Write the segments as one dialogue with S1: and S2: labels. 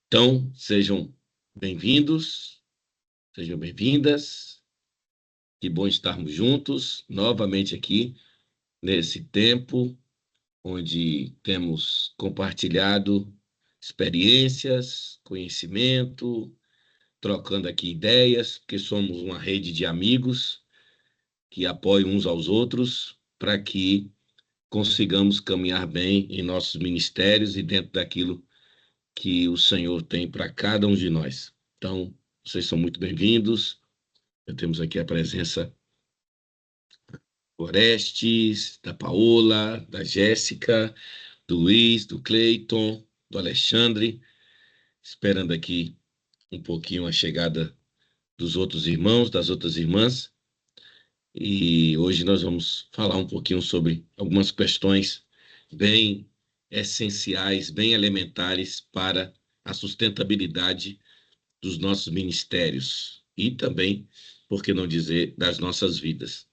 S1: Então, sejam bem-vindos, sejam bem-vindas. Que bom estarmos juntos novamente aqui nesse tempo onde temos compartilhado experiências, conhecimento, trocando aqui ideias, porque somos uma rede de amigos que apoiam uns aos outros para que consigamos caminhar bem em nossos ministérios e dentro daquilo que o Senhor tem para cada um de nós. Então, vocês são muito bem-vindos. Temos aqui a presença do Orestes, da Paola, da Jéssica, do Luiz, do Cleiton, do Alexandre, esperando aqui um pouquinho a chegada dos outros irmãos, das outras irmãs. E hoje nós vamos falar um pouquinho sobre algumas questões bem essenciais, bem elementares para a sustentabilidade dos nossos ministérios e também, por que não dizer, das nossas vidas.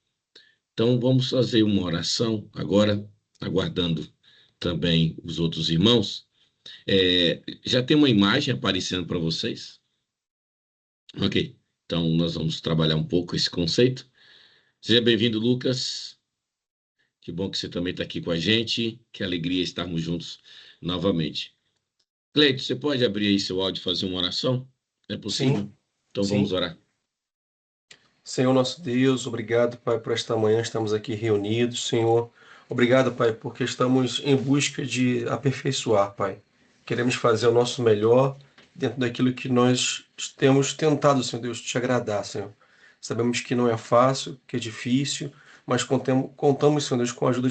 S1: Então, vamos fazer uma oração agora, aguardando também os outros irmãos. Já tem uma imagem aparecendo para vocês? Ok. Então, nós vamos trabalhar um pouco esse conceito. Seja bem-vindo, Lucas. Que bom que você também está aqui com a gente. Que alegria estarmos juntos novamente. Cleito, você pode abrir aí seu áudio e fazer uma oração? É
S2: Sim,
S1: possível? Então, vamos
S2: sim.
S1: orar.
S2: Senhor nosso Deus, obrigado, Pai, por esta manhã estamos aqui reunidos, Senhor. Obrigado, Pai, porque estamos em busca de aperfeiçoar, Pai. Queremos fazer o nosso melhor dentro daquilo que nós temos tentado, Senhor Deus, te agradar, Senhor. Sabemos que não é fácil, que é difícil, mas contamos, Senhor Deus, com a ajuda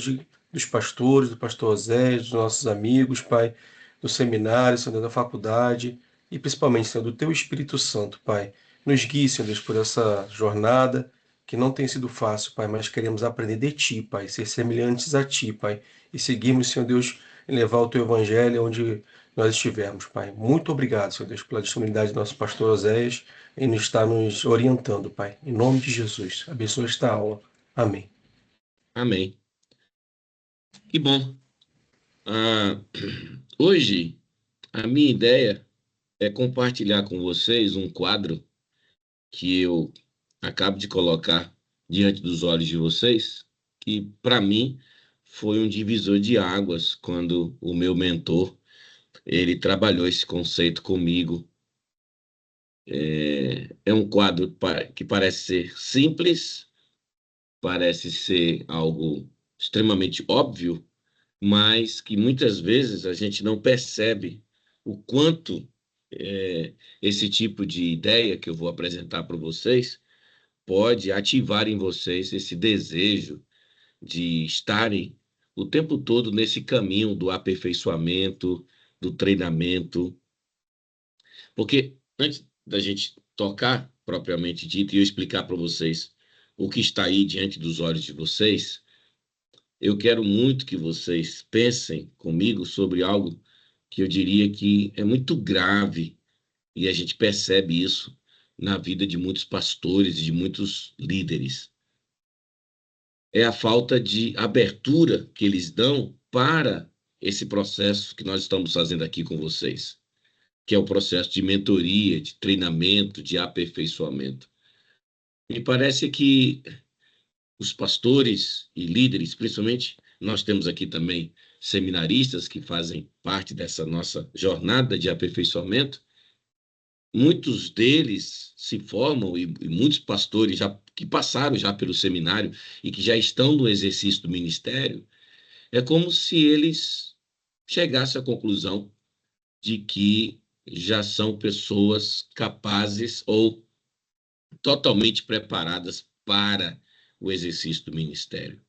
S2: dos pastores, do pastor Osés, dos nossos amigos, Pai, do seminário, Senhor Deus, da faculdade e principalmente, Senhor, do Teu Espírito Santo, Pai. Nos guie, Senhor Deus, por essa jornada que não tem sido fácil, Pai, mas queremos aprender de Ti, Pai, ser semelhantes a Ti, Pai, e seguirmos, Senhor Deus, em levar o Teu Evangelho onde nós estivermos, Pai. Muito obrigado, Senhor Deus, pela disponibilidade do nosso pastor Oséias em nos estar nos orientando, Pai. Em nome de Jesus, abençoa esta aula. Amém.
S1: Amém. Que bom. Ah, hoje, a minha ideia é compartilhar com vocês um quadro que eu acabo de colocar diante dos olhos de vocês, que para mim foi um divisor de águas quando o meu mentor, ele trabalhou esse conceito comigo. É um quadro que parece ser simples, parece ser algo extremamente óbvio, mas que muitas vezes a gente não percebe o quanto esse tipo de ideia que eu vou apresentar para vocês pode ativar em vocês esse desejo de estarem o tempo todo nesse caminho do aperfeiçoamento, do treinamento. Porque antes da gente tocar propriamente dito e eu explicar para vocês o que está aí diante dos olhos de vocês, eu quero muito que vocês pensem comigo sobre algo que eu diria que é muito grave e a gente percebe isso na vida de muitos pastores e de muitos líderes. É a falta de abertura que eles dão para esse processo que nós estamos fazendo aqui com vocês, que é o processo de mentoria, de treinamento, de aperfeiçoamento. Me parece que os pastores e líderes, principalmente, nós temos aqui também seminaristas que fazem parte dessa nossa jornada de aperfeiçoamento. Muitos deles se formam e muitos pastores já que passaram já pelo seminário e que já estão no exercício do ministério, é como se eles chegassem à conclusão de que já são pessoas capazes ou totalmente preparadas para o exercício do ministério.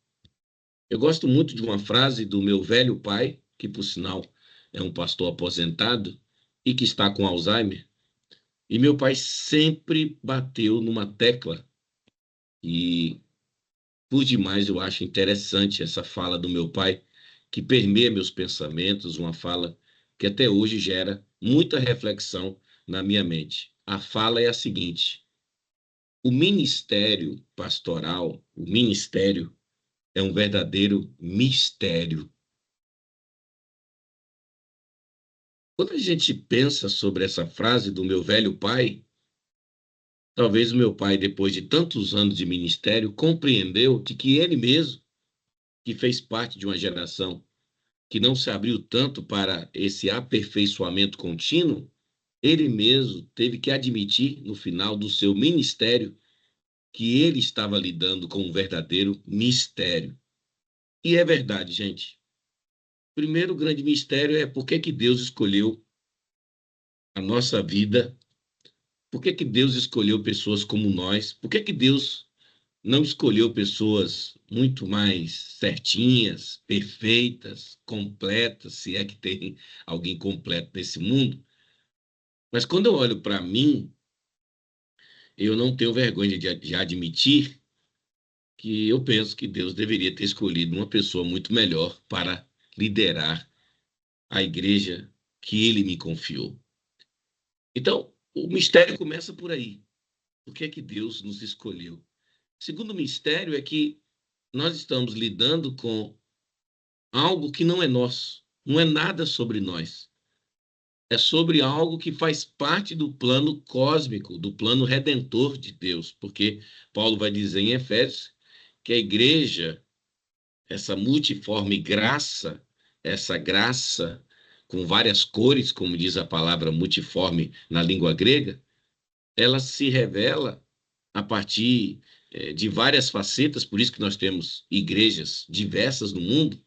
S1: Eu gosto muito de uma frase do meu velho pai, que por sinal é um pastor aposentado e que está com Alzheimer, e meu pai sempre bateu numa tecla e por demais eu acho interessante essa fala do meu pai, que permeia meus pensamentos, uma fala que até hoje gera muita reflexão na minha mente. A fala é a seguinte: o ministério pastoral, o ministério é um verdadeiro mistério. Quando a gente pensa sobre essa frase do meu velho pai, talvez o meu pai, depois de tantos anos de ministério, compreendeu de que ele mesmo, que fez parte de uma geração que não se abriu tanto para esse aperfeiçoamento contínuo, ele mesmo teve que admitir no final do seu ministério que ele estava lidando com um verdadeiro mistério. E é verdade, gente. O primeiro grande mistério é por que que Deus escolheu a nossa vida, por que que Deus escolheu pessoas como nós, por que que Deus não escolheu pessoas muito mais certinhas, perfeitas, completas, se é que tem alguém completo nesse mundo. Mas quando eu olho para mim, eu não tenho vergonha de admitir que eu penso que Deus deveria ter escolhido uma pessoa muito melhor para liderar a igreja que ele me confiou. Então, o mistério começa por aí. Por que é que Deus nos escolheu? O segundo mistério é que nós estamos lidando com algo que não é nosso, não é nada sobre nós. É sobre algo que faz parte do plano cósmico, do plano redentor de Deus, porque Paulo vai dizer em Efésios que a igreja, essa multiforme graça, essa graça com várias cores, como diz a palavra multiforme na língua grega, ela se revela a partir de várias facetas, por isso que nós temos igrejas diversas no mundo.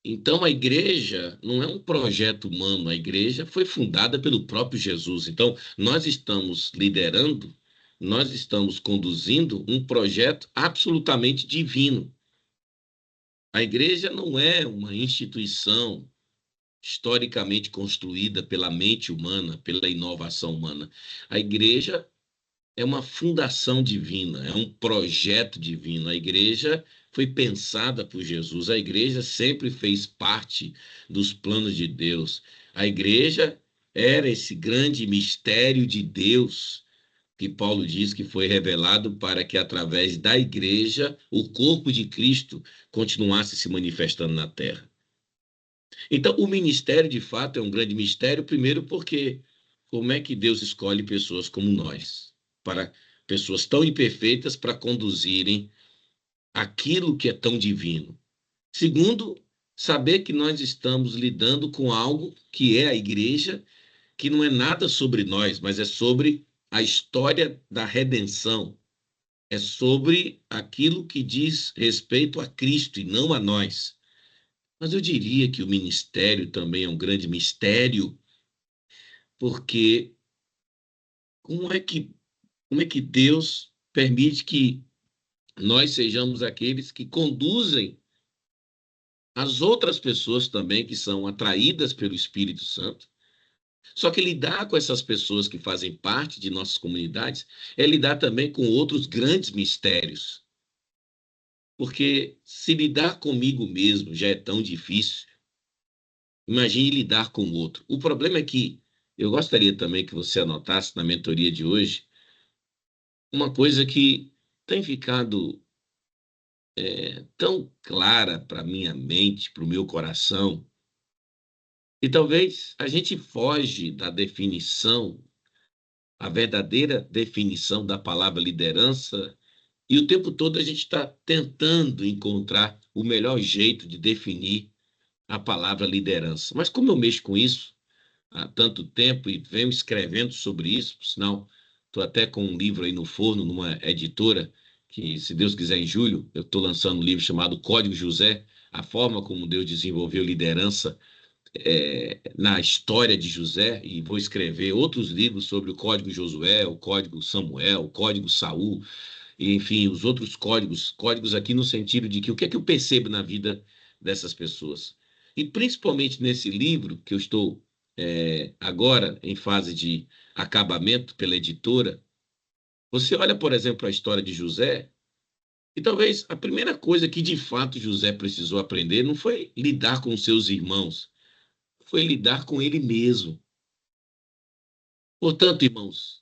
S1: Então, a igreja não é um projeto humano, a igreja foi fundada pelo próprio Jesus. Então, nós estamos liderando, nós estamos conduzindo um projeto absolutamente divino. A igreja não é uma instituição historicamente construída pela mente humana, pela inovação humana. A igreja é uma fundação divina, é um projeto divino. A igreja foi pensada por Jesus, a igreja sempre fez parte dos planos de Deus. A igreja era esse grande mistério de Deus que Paulo diz que foi revelado para que, através da igreja, o corpo de Cristo continuasse se manifestando na terra. Então, o ministério, de fato, é um grande mistério, primeiro porque como é que Deus escolhe pessoas como nós, para pessoas tão imperfeitas para conduzirem aquilo que é tão divino. Segundo, saber que nós estamos lidando com algo que é a igreja, que não é nada sobre nós, mas é sobre a história da redenção, é sobre aquilo que diz respeito a Cristo e não a nós. Mas eu diria que o ministério também é um grande mistério, porque como é que, como é que Deus permite que nós sejamos aqueles que conduzem as outras pessoas também que são atraídas pelo Espírito Santo? Só que lidar com essas pessoas que fazem parte de nossas comunidades é lidar também com outros grandes mistérios. Porque se lidar comigo mesmo já é tão difícil, imagine lidar com o outro. O problema é que eu gostaria também que você anotasse na mentoria de hoje uma coisa que tem ficado tão clara para minha mente, para o meu coração, e talvez a gente foge da definição, a verdadeira definição da palavra liderança, e o tempo todo a gente está tentando encontrar o melhor jeito de definir a palavra liderança. Mas como eu mexo com isso há tanto tempo e venho escrevendo sobre isso, por sinal, estou até com um livro aí no forno, numa editora, que, se Deus quiser, em julho, eu estou lançando um livro chamado Código José, a forma como Deus desenvolveu liderança na história de José, e vou escrever outros livros sobre o Código Josué, o Código Samuel, o Código Saul, e, enfim, os outros códigos aqui no sentido de que o que é que eu percebo na vida dessas pessoas. E principalmente nesse livro, que eu estou agora em fase de acabamento pela editora, você olha, por exemplo, a história de José, e talvez a primeira coisa que de fato José precisou aprender não foi lidar com seus irmãos, foi lidar com ele mesmo. Portanto, irmãos,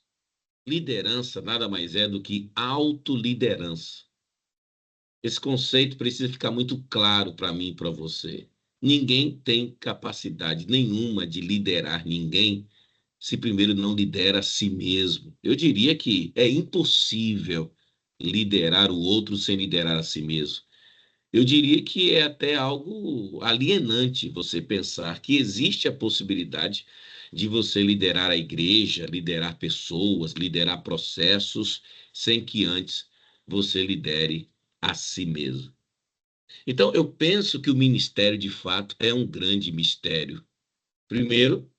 S1: liderança nada mais é do que autoliderança. Esse conceito precisa ficar muito claro para mim e para você. ninguém tem capacidade nenhuma de liderar ninguém se primeiro não lidera a si mesmo. Eu diria que é impossível liderar o outro sem liderar a si mesmo. Eu diria que é até algo alienante você pensar que existe a possibilidade de você liderar a igreja, liderar pessoas, liderar processos, sem que antes você lidere a si mesmo. Então, eu penso que o ministério, de fato, é um grande mistério. Primeiro,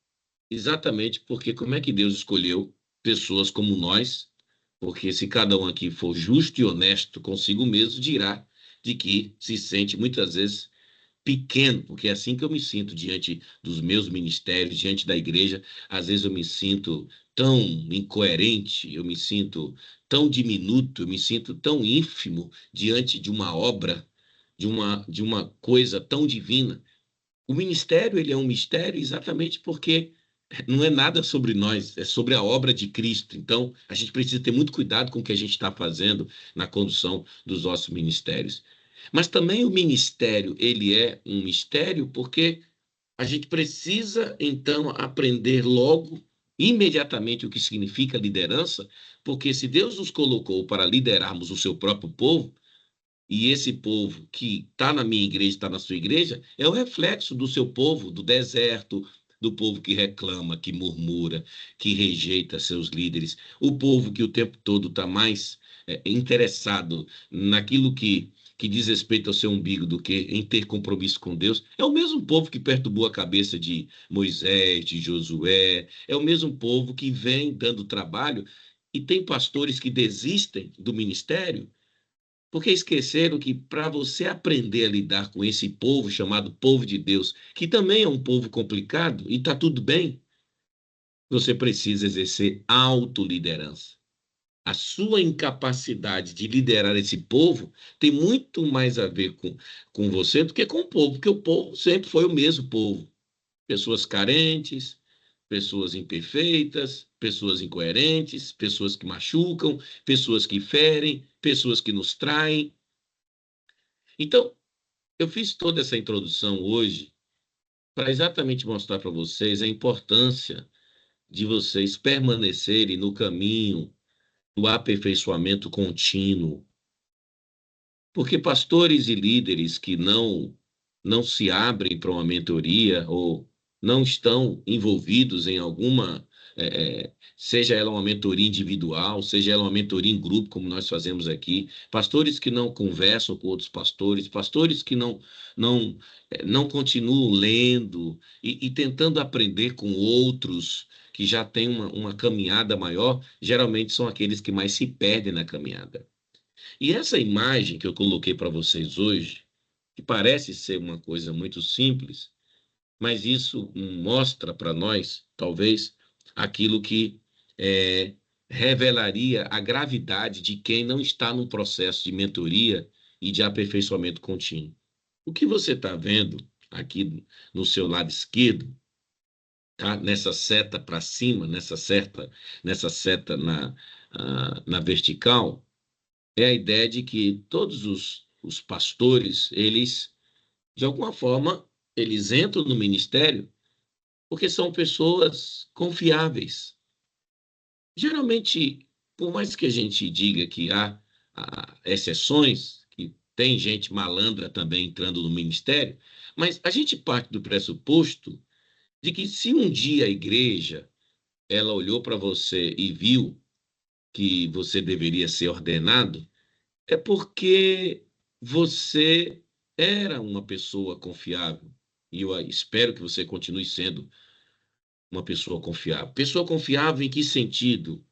S1: exatamente porque como é que Deus escolheu pessoas como nós? Porque se cada um aqui for justo e honesto consigo mesmo, dirá de que se sente muitas vezes pequeno, porque é assim que eu me sinto diante dos meus ministérios, diante da igreja. Às vezes eu me sinto tão incoerente, eu me sinto tão diminuto, eu me sinto tão ínfimo diante de uma obra, de uma coisa tão divina. O ministério, ele é um mistério exatamente porque não é nada sobre nós, é sobre a obra de Cristo. Então, a gente precisa ter muito cuidado com o que a gente está fazendo na condução dos nossos ministérios. Mas também o ministério, ele é um mistério porque a gente precisa, então, aprender logo, imediatamente, o que significa liderança, porque se Deus nos colocou para liderarmos o seu próprio povo, e esse povo que está na minha igreja, está na sua igreja, é o reflexo do seu povo, do deserto, do povo que reclama, que murmura, que rejeita seus líderes, o povo que o tempo todo está mais interessado naquilo que diz respeito ao seu umbigo do que em ter compromisso com Deus. É o mesmo povo que perturbou a cabeça de Moisés, de Josué, é o mesmo povo que vem dando trabalho e tem pastores que desistem do ministério porque esqueceram que para você aprender a lidar com esse povo chamado povo de Deus, que também é um povo complicado e está tudo bem, você precisa exercer autoliderança. A sua incapacidade de liderar esse povo tem muito mais a ver com você do que com o povo, porque o povo sempre foi o mesmo povo. Pessoas carentes, pessoas imperfeitas, pessoas incoerentes, pessoas que machucam, pessoas que ferem, pessoas que nos traem. Então, eu fiz toda essa introdução hoje para exatamente mostrar para vocês a importância de vocês permanecerem no caminho do aperfeiçoamento contínuo. Porque pastores e líderes que não se abrem para uma mentoria ou não estão envolvidos em alguma, seja ela uma mentoria individual, seja ela uma mentoria em grupo, como nós fazemos aqui, pastores que não conversam com outros pastores, pastores que não continuam lendo e tentando aprender com outros que já têm uma caminhada maior, geralmente são aqueles que mais se perdem na caminhada. E essa imagem que eu coloquei para vocês hoje, que parece ser uma coisa muito simples, mas isso mostra para nós, talvez, aquilo que revelaria a gravidade de quem não está num processo de mentoria e de aperfeiçoamento contínuo. O que você está vendo aqui no seu lado esquerdo, tá? Nessa seta para cima, nessa seta na vertical, é a ideia de que todos os pastores, eles, de alguma forma, eles entram no ministério porque são pessoas confiáveis. Geralmente, por mais que a gente diga que há exceções, que tem gente malandra também entrando no ministério, mas a gente parte do pressuposto de que se um dia a igreja ela olhou para você e viu que você deveria ser ordenado, é porque você era uma pessoa confiável. E eu espero que você continue sendo uma pessoa confiável. Pessoa confiável em que sentido?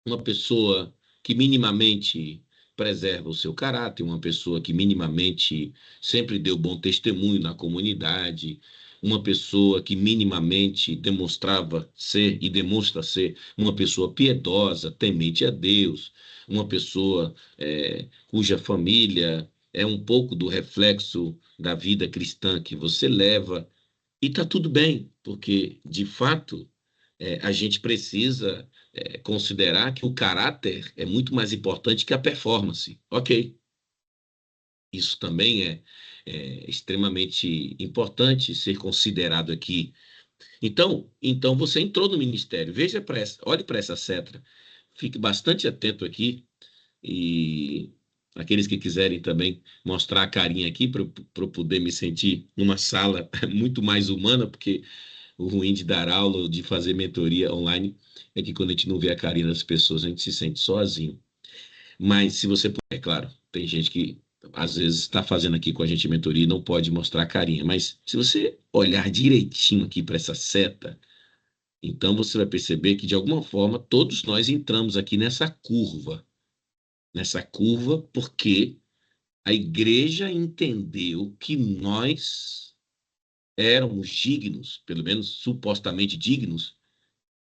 S1: Uma pessoa que minimamente preserva o seu caráter, uma pessoa que minimamente sempre deu bom testemunho na comunidade, uma pessoa que minimamente demonstrava ser e demonstra ser uma pessoa piedosa, temente a Deus, uma pessoa cuja família é um pouco do reflexo da vida cristã que você leva, e está tudo bem, porque, de fato, a gente precisa considerar que o caráter é muito mais importante que a performance. Ok, isso também extremamente importante ser considerado aqui. Então você entrou no ministério. Olhe para essa seta. Fique bastante atento aqui e aqueles que quiserem também mostrar a carinha aqui para eu poder me sentir numa sala muito mais humana, porque o ruim de dar aula ou de fazer mentoria online é que quando a gente não vê a carinha das pessoas, a gente se sente sozinho. Mas se você puder, é claro, tem gente que às vezes está fazendo aqui com a gente mentoria e não pode mostrar a carinha, mas se você olhar direitinho aqui para essa seta, então você vai perceber que de alguma forma todos nós entramos aqui nessa curva porque a igreja entendeu que nós éramos dignos, pelo menos supostamente dignos,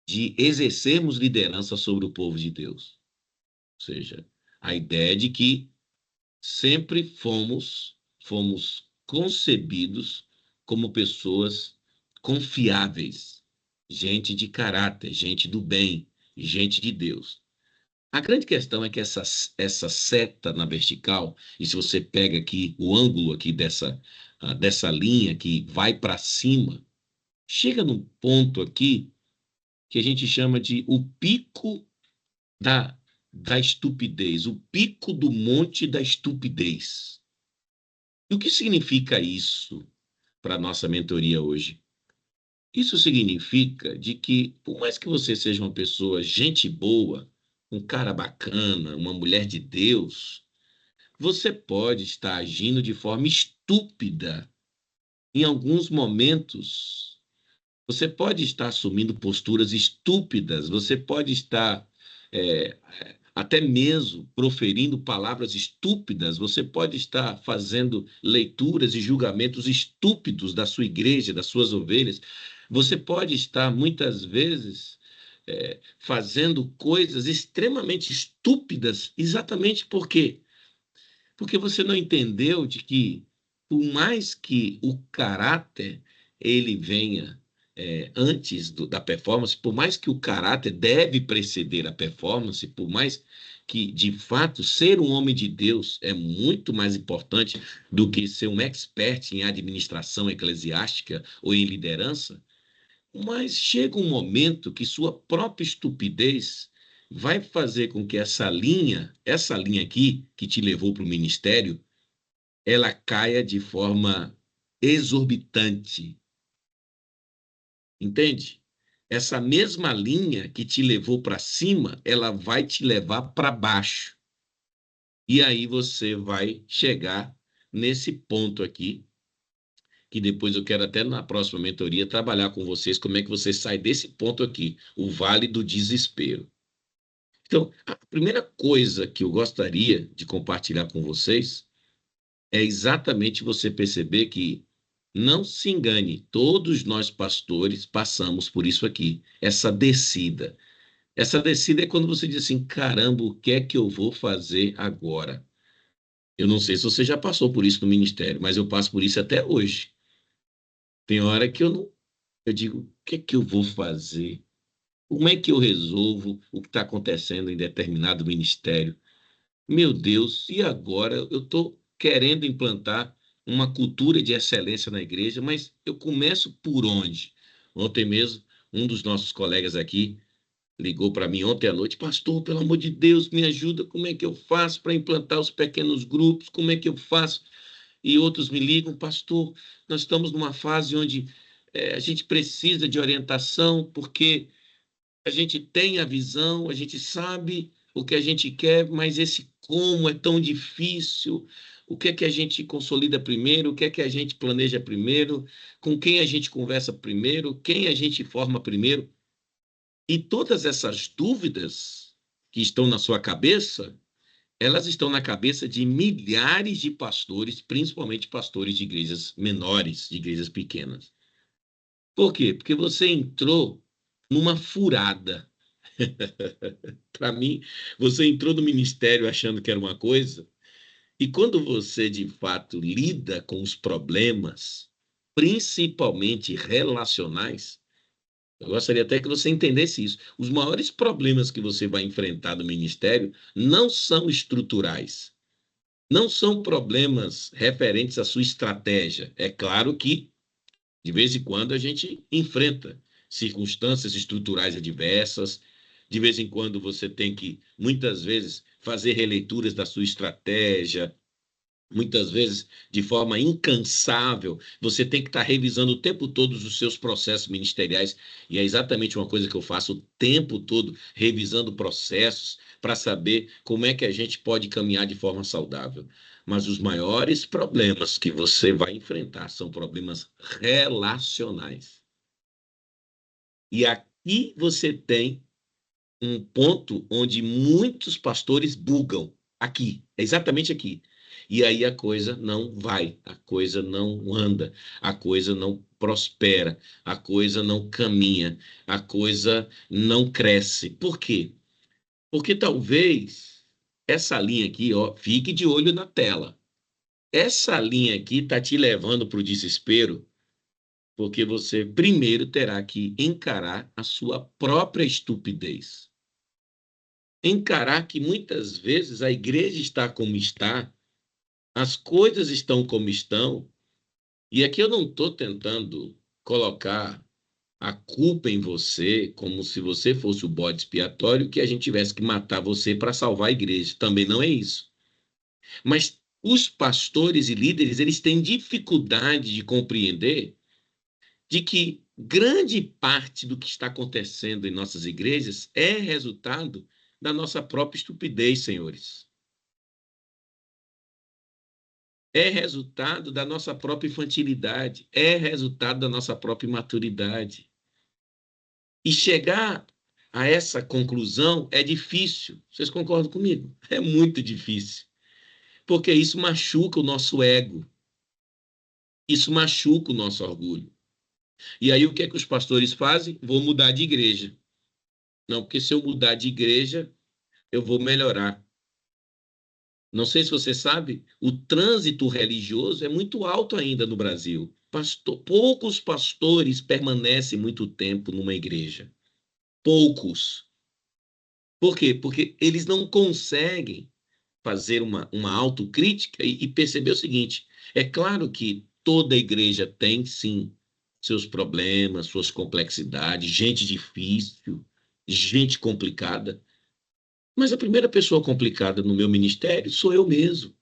S1: de exercermos liderança sobre o povo de Deus. Ou seja, a ideia de que sempre fomos concebidos como pessoas confiáveis, gente de caráter, gente do bem, gente de Deus. A grande questão é que essa seta na vertical, e se você pega aqui o ângulo aqui dessa linha que vai para cima, chega num ponto aqui que a gente chama de o pico da, da estupidez, o pico do monte da estupidez. E o que significa isso para a nossa mentoria hoje? Isso significa de que, por mais que você seja uma pessoa gente boa, um cara bacana, uma mulher de Deus, você pode estar agindo de forma estúpida em alguns momentos. Você pode estar assumindo posturas estúpidas, você pode estar é, até mesmo proferindo palavras estúpidas, você pode estar fazendo leituras e julgamentos estúpidos da sua igreja, das suas ovelhas, você pode estar muitas vezes fazendo coisas extremamente estúpidas, exatamente por quê? Porque você não entendeu de que, por mais que o caráter ele venha antes da performance, por mais que o caráter deve preceder a performance, por mais que, de fato, ser um homem de Deus é muito mais importante do que ser um expert em administração eclesiástica ou em liderança, mas chega um momento que sua própria estupidez vai fazer com que essa linha aqui, que te levou para o ministério, ela caia de forma exorbitante. Entende? Essa mesma linha que te levou para cima, ela vai te levar para baixo. E aí você vai chegar nesse ponto aqui, que depois eu quero até na próxima mentoria trabalhar com vocês como é que você sai desse ponto aqui, o vale do desespero. Então, a primeira coisa que eu gostaria de compartilhar com vocês é exatamente você perceber que não se engane, todos nós pastores passamos por isso aqui, essa descida. Essa descida é quando você diz assim, caramba, o que é que eu vou fazer agora? Eu não sei se você já passou por isso no ministério, mas eu passo por isso até hoje. Tem hora que eu digo, o que é que eu vou fazer? Como é que eu resolvo o que está acontecendo em determinado ministério? Meu Deus, e agora eu estou querendo implantar uma cultura de excelência na igreja, mas eu começo por onde? Ontem mesmo, um dos nossos colegas aqui ligou para mim ontem à noite, pastor, pelo amor de Deus, me ajuda, como é que eu faço para implantar os pequenos grupos, como é que eu faço? E outros me ligam, pastor, nós estamos numa fase onde a gente precisa de orientação, porque a gente tem a visão, a gente sabe o que a gente quer, mas esse como é tão difícil. O que é que a gente consolida primeiro? O que é que a gente planeja primeiro? Com quem a gente conversa primeiro? Quem a gente forma primeiro? E todas essas dúvidas que estão na sua cabeça, elas estão na cabeça de milhares de pastores, principalmente pastores de igrejas menores, de igrejas pequenas. Por quê? Porque você entrou numa furada. Para mim, você entrou no ministério achando que era uma coisa, e quando você de fato lida com os problemas, principalmente relacionais, eu gostaria até que você entendesse isso. Os maiores problemas que você vai enfrentar no ministério não são estruturais. Não são problemas referentes à sua estratégia. É claro que, de vez em quando, a gente enfrenta circunstâncias estruturais adversas. De vez em quando, você tem que, muitas vezes, fazer releituras da sua estratégia. Muitas vezes, de forma incansável, você tem que estar revisando o tempo todo os seus processos ministeriais, e é exatamente uma coisa que eu faço o tempo todo, revisando processos, para saber como é que a gente pode caminhar de forma saudável. Mas os maiores problemas que você vai enfrentar são problemas relacionais. E aqui você tem um ponto onde muitos pastores bugam. Aqui, é exatamente aqui. E aí a coisa não vai, a coisa não anda, a coisa não prospera, a coisa não caminha, a coisa não cresce. Por quê? Porque talvez essa linha aqui, ó, fique de olho na tela. Essa linha aqui está te levando para o desespero, porque você primeiro terá que encarar a sua própria estupidez. Encarar que muitas vezes a igreja está como está, as coisas estão como estão, e aqui eu não estou tentando colocar a culpa em você, como se você fosse o bode expiatório, que a gente tivesse que matar você para salvar a igreja. Também não é isso. Mas os pastores e líderes, eles têm dificuldade de compreender de que grande parte do que está acontecendo em nossas igrejas é resultado da nossa própria estupidez, senhores. É resultado da nossa própria infantilidade, é resultado da nossa própria imaturidade. E chegar a essa conclusão é difícil. Vocês concordam comigo? É muito difícil. Porque isso machuca o nosso ego, isso machuca o nosso orgulho. E aí o que é que os pastores fazem? Vou mudar de igreja. Não, porque se eu mudar de igreja, eu vou melhorar. Não sei se você sabe, o trânsito religioso é muito alto ainda no Brasil. Poucos pastores permanecem muito tempo numa igreja. Poucos. Por quê? Porque eles não conseguem fazer uma autocrítica e perceber o seguinte: é claro que toda igreja tem, sim, seus problemas, suas complexidades, gente difícil, gente complicada. Mas a primeira pessoa complicada no meu ministério sou eu mesmo.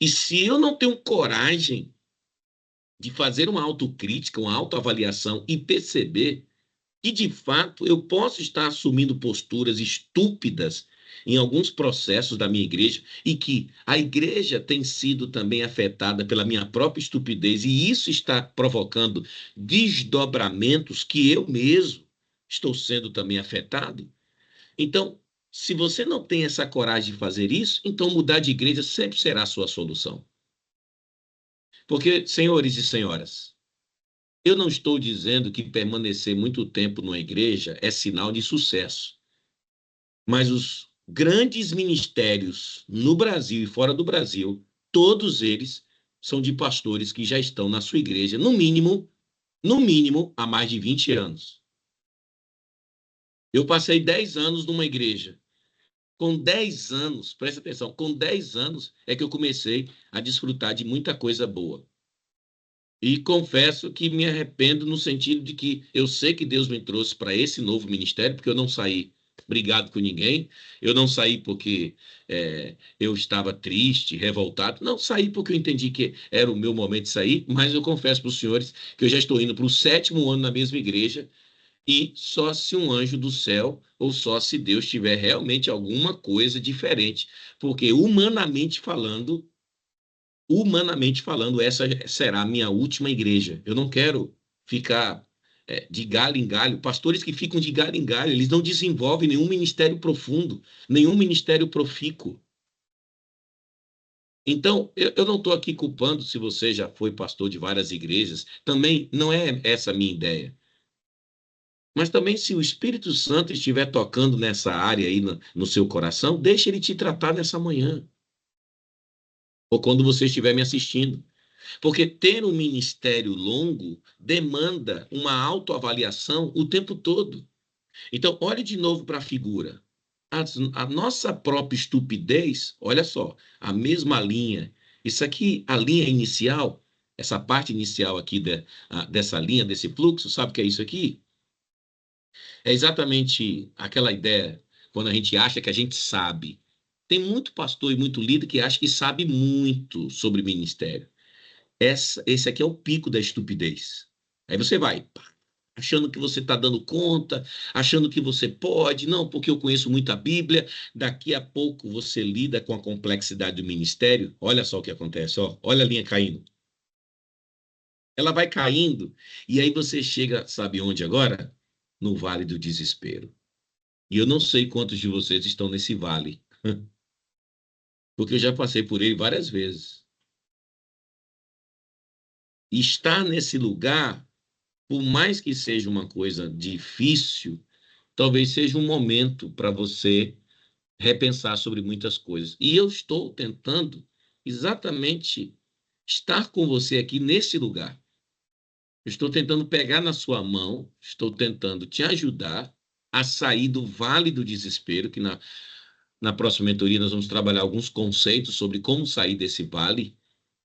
S1: E se eu não tenho coragem de fazer uma autocrítica, uma autoavaliação e perceber que, de fato, eu posso estar assumindo posturas estúpidas em alguns processos da minha igreja e que a igreja tem sido também afetada pela minha própria estupidez e isso está provocando desdobramentos que eu mesmo estou sendo também afetado. Então, se você não tem essa coragem de fazer isso, então mudar de igreja sempre será a sua solução. Porque, senhores e senhoras, eu não estou dizendo que permanecer muito tempo numa igreja é sinal de sucesso, mas os grandes ministérios no Brasil e fora do Brasil, todos eles são de pastores que já estão na sua igreja, no mínimo, há mais de 20 anos. Eu passei 10 anos numa igreja. Com 10 anos, presta atenção, com 10 anos é que eu comecei a desfrutar de muita coisa boa. E confesso que me arrependo no sentido de que eu sei que Deus me trouxe para esse novo ministério, porque eu não saí brigado com ninguém, eu não saí porque eu estava triste, revoltado, não, saí porque eu entendi que era o meu momento de sair, mas eu confesso para os senhores que eu já estou indo para o 7º ano na mesma igreja, e só se um anjo do céu, ou só se Deus tiver realmente alguma coisa diferente, porque humanamente falando, essa será a minha última igreja. Eu não quero ficar de galho em galho. Pastores que ficam de galho em galho, eles não desenvolvem nenhum ministério profundo, nenhum ministério profícuo. Então, eu não estou aqui culpando se você já foi pastor de várias igrejas. Também não é essa a minha ideia. Mas também, se o Espírito Santo estiver tocando nessa área aí no seu coração, deixe ele te tratar nessa manhã, ou quando você estiver me assistindo. Porque ter um ministério longo demanda uma autoavaliação o tempo todo. Então, olhe de novo para a figura. a nossa própria estupidez, olha só, a mesma linha. Isso aqui, a linha inicial, essa parte inicial aqui dessa linha, desse fluxo, sabe o que é isso aqui? É exatamente aquela ideia, quando a gente acha que a gente sabe. Tem muito pastor e muito líder que acha que sabe muito sobre ministério. Esse aqui é o pico da estupidez. Aí você vai, pá, achando que você está dando conta, achando que você pode, não, porque eu conheço muito a Bíblia. Daqui a pouco você lida com a complexidade do ministério. Olha só o que acontece, ó, olha a linha caindo. Ela vai caindo, e aí você chega, sabe onde agora? No vale do desespero. E eu não sei quantos de vocês estão nesse vale, porque eu já passei por ele várias vezes. E estar nesse lugar, por mais que seja uma coisa difícil, talvez seja um momento para você repensar sobre muitas coisas. E eu estou tentando exatamente estar com você aqui nesse lugar. Eu estou tentando pegar na sua mão, estou tentando te ajudar a sair do vale do desespero, que na próxima mentoria nós vamos trabalhar alguns conceitos sobre como sair desse vale,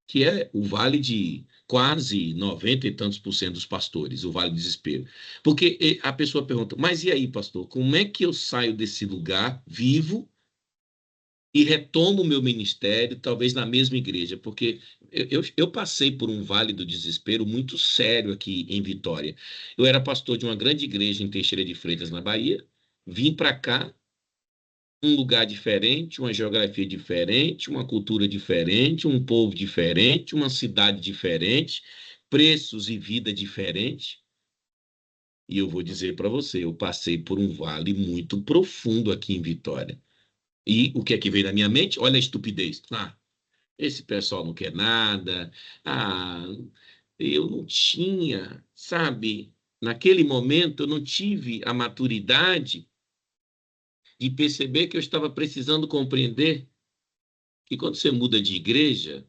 S1: que é o vale de quase 90 e tantos por cento dos pastores, o vale do desespero. Porque a pessoa pergunta, mas e aí, pastor, como é que eu saio desse lugar vivo e retomo o meu ministério, talvez na mesma igreja? Porque eu passei por um vale do desespero muito sério aqui em Vitória. Eu era pastor de uma grande igreja em Teixeira de Freitas, na Bahia, vim para cá, um lugar diferente, uma geografia diferente, uma cultura diferente, um povo diferente, uma cidade diferente, preços e vida diferente. E eu vou dizer para você, eu passei por um vale muito profundo aqui em Vitória. E o que é que veio na minha mente? Olha a estupidez. Ah, esse pessoal não quer nada. Ah, eu não tinha, sabe? Naquele momento eu não tive a maturidade de perceber que eu estava precisando compreender que quando você muda de igreja,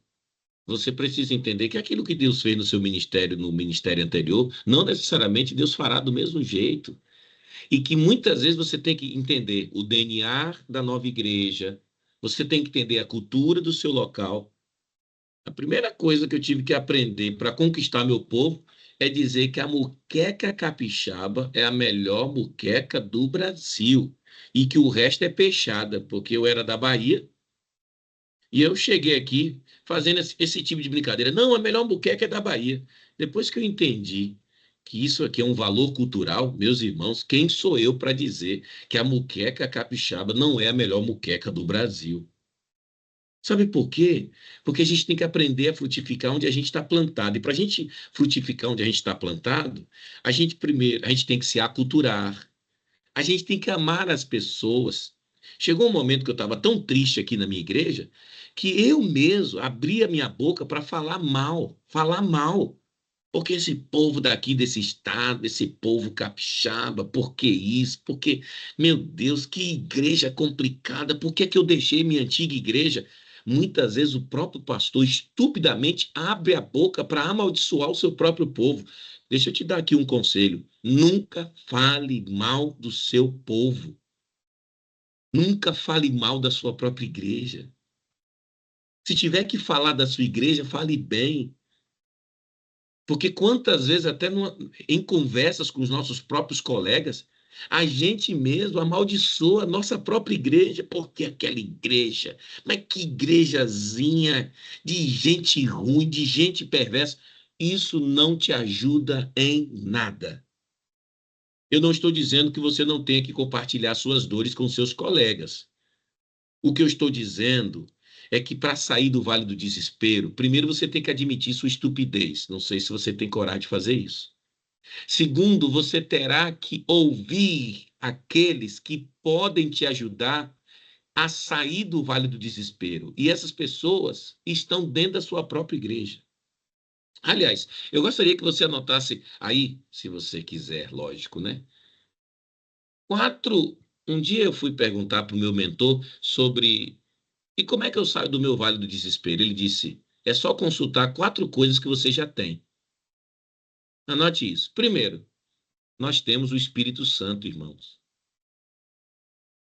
S1: você precisa entender que aquilo que Deus fez no seu ministério, no ministério anterior, não necessariamente Deus fará do mesmo jeito. E que muitas vezes você tem que entender o DNA da nova igreja, você tem que entender a cultura do seu local. A primeira coisa que eu tive que aprender para conquistar meu povo é dizer que a muqueca capixaba é a melhor muqueca do Brasil e que o resto é peixada, porque eu era da Bahia e eu cheguei aqui fazendo esse tipo de brincadeira. Não, a melhor moqueca é da Bahia. Depois que eu entendi que isso aqui é um valor cultural, meus irmãos, quem sou eu para dizer que a moqueca capixaba não é a melhor moqueca do Brasil? Sabe por quê? Porque a gente tem que aprender a frutificar onde a gente está plantado. E para a gente frutificar onde a gente está plantado, a gente primeiro, a gente tem que se aculturar. A gente tem que amar as pessoas. Chegou um momento que eu estava tão triste aqui na minha igreja que eu mesmo abri a minha boca para falar mal, falar mal. Porque esse povo daqui, desse estado, esse povo capixaba, por que isso? Porque, meu Deus, que igreja complicada. Por que que eu deixei minha antiga igreja? Muitas vezes o próprio pastor estupidamente abre a boca para amaldiçoar o seu próprio povo. Deixa eu te dar aqui um conselho. Nunca fale mal do seu povo. Nunca fale mal da sua própria igreja. Se tiver que falar da sua igreja, fale bem. Porque quantas vezes, até em conversas com os nossos próprios colegas, a gente mesmo amaldiçoa a nossa própria igreja, porque aquela igreja, mas que igrejazinha de gente ruim, de gente perversa, isso não te ajuda em nada. Eu não estou dizendo que você não tenha que compartilhar suas dores com seus colegas. O que eu estou dizendo é que para sair do vale do desespero, primeiro você tem que admitir sua estupidez. Não sei se você tem coragem de fazer isso. Segundo, você terá que ouvir aqueles que podem te ajudar a sair do vale do desespero. E essas pessoas estão dentro da sua própria igreja. Aliás, eu gostaria que você anotasse aí, se você quiser, lógico, né? Quatro. Um dia eu fui perguntar para o meu mentor sobre e como é que eu saio do meu vale do desespero. Ele disse: é só consultar quatro coisas que você já tem. Anote isso. Primeiro, nós temos o Espírito Santo, irmãos.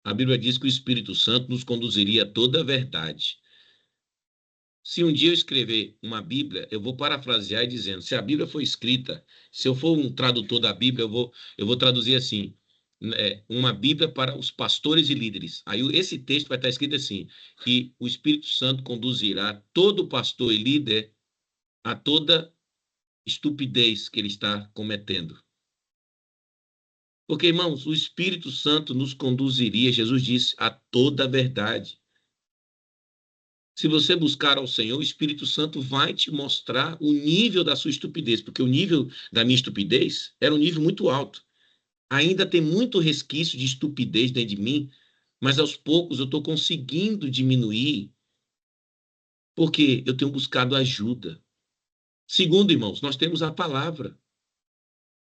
S1: A Bíblia diz que o Espírito Santo nos conduziria a toda a verdade. Se um dia eu escrever uma Bíblia, eu vou parafrasear e dizendo, se a Bíblia foi escrita, se eu for um tradutor da Bíblia, eu vou traduzir assim, uma Bíblia para os pastores e líderes. Aí esse texto vai estar escrito assim, que o Espírito Santo conduzirá todo pastor e líder a toda estupidez que ele está cometendo. Porque, irmãos, o Espírito Santo nos conduziria, Jesus disse, a toda a verdade. Se você buscar ao Senhor, o Espírito Santo vai te mostrar o nível da sua estupidez, porque o nível da minha estupidez era um nível muito alto. Ainda tem muito resquício de estupidez dentro de mim, mas aos poucos eu estou conseguindo diminuir, porque eu tenho buscado ajuda. Segundo, irmãos, nós temos a palavra.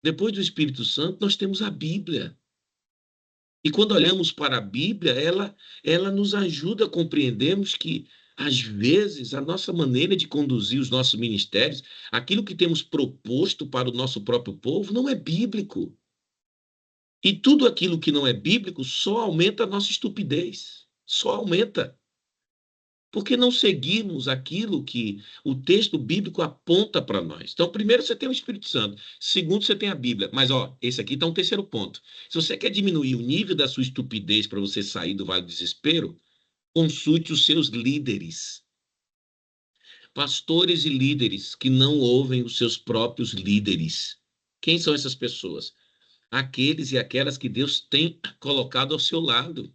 S1: Depois do Espírito Santo, nós temos a Bíblia. E quando olhamos para a Bíblia, ela nos ajuda a compreendermos que, às vezes, a nossa maneira de conduzir os nossos ministérios, aquilo que temos proposto para o nosso próprio povo, não é bíblico. E tudo aquilo que não é bíblico só aumenta a nossa estupidez. Só aumenta. Porque não seguimos aquilo que o texto bíblico aponta para nós. Então, primeiro você tem o Espírito Santo, segundo você tem a Bíblia. Mas, esse aqui está um terceiro ponto. Se você quer diminuir o nível da sua estupidez para você sair do vale do desespero, consulte os seus líderes. Pastores e líderes que não ouvem os seus próprios líderes. Quem são essas pessoas? Aqueles e aquelas que Deus tem colocado ao seu lado.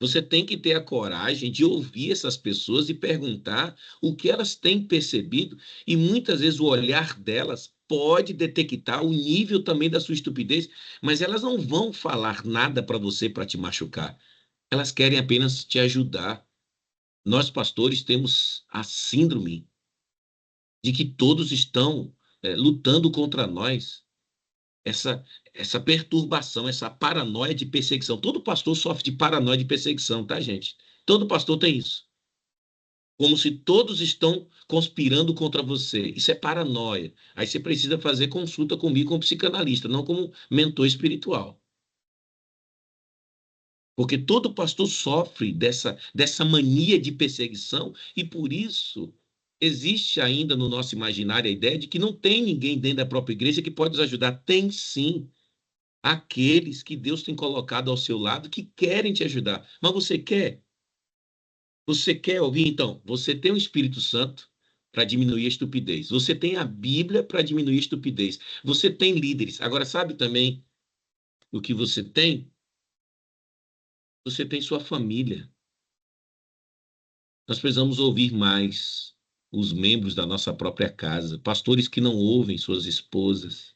S1: Você tem que ter a coragem de ouvir essas pessoas e perguntar o que elas têm percebido, e muitas vezes o olhar delas pode detectar o nível também da sua estupidez, mas elas não vão falar nada para você para te machucar. Elas querem apenas te ajudar. Nós, pastores, temos a síndrome de que todos estão lutando contra nós. essa, essa perturbação, essa paranoia de perseguição. Todo pastor sofre de paranoia de perseguição, tá, gente? Todo pastor tem isso. Como se todos estão conspirando contra você. Isso é paranoia. Aí você precisa fazer consulta comigo como psicanalista, não como mentor espiritual. Porque todo pastor sofre dessa mania de perseguição e por isso existe ainda no nosso imaginário a ideia de que não tem ninguém dentro da própria igreja que pode nos ajudar. Tem sim. Aqueles que Deus tem colocado ao seu lado que querem te ajudar. Mas você quer? Você quer ouvir? Então, você tem o Espírito Santo para diminuir a estupidez. Você tem a Bíblia para diminuir a estupidez. Você tem líderes. Agora, sabe também o que você tem? Você tem sua família. Nós precisamos ouvir mais os membros da nossa própria casa, pastores que não ouvem suas esposas.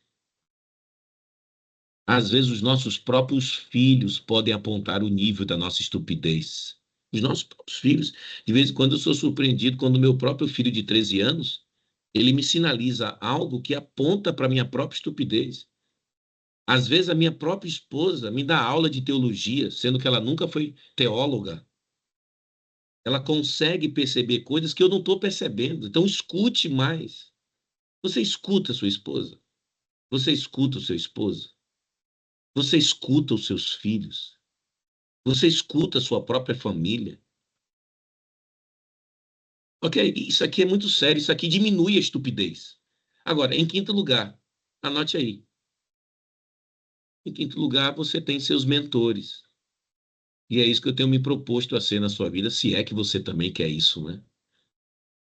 S1: Às vezes, os nossos próprios filhos podem apontar o nível da nossa estupidez. Os nossos próprios filhos. De vez em quando, eu sou surpreendido quando o meu próprio filho de 13 anos, ele me sinaliza algo que aponta para a minha própria estupidez. Às vezes, a minha própria esposa me dá aula de teologia, sendo que ela nunca foi teóloga. Ela consegue perceber coisas que eu não estou percebendo. Então, escute mais. Você escuta a sua esposa? Você escuta o seu esposo? Você escuta os seus filhos? Você escuta a sua própria família? Ok? Isso aqui é muito sério. Isso aqui diminui a estupidez. Agora, em quinto lugar, anote aí. Em quinto lugar, você tem seus mentores. E é isso que eu tenho me proposto a ser na sua vida, se é que você também quer isso, né?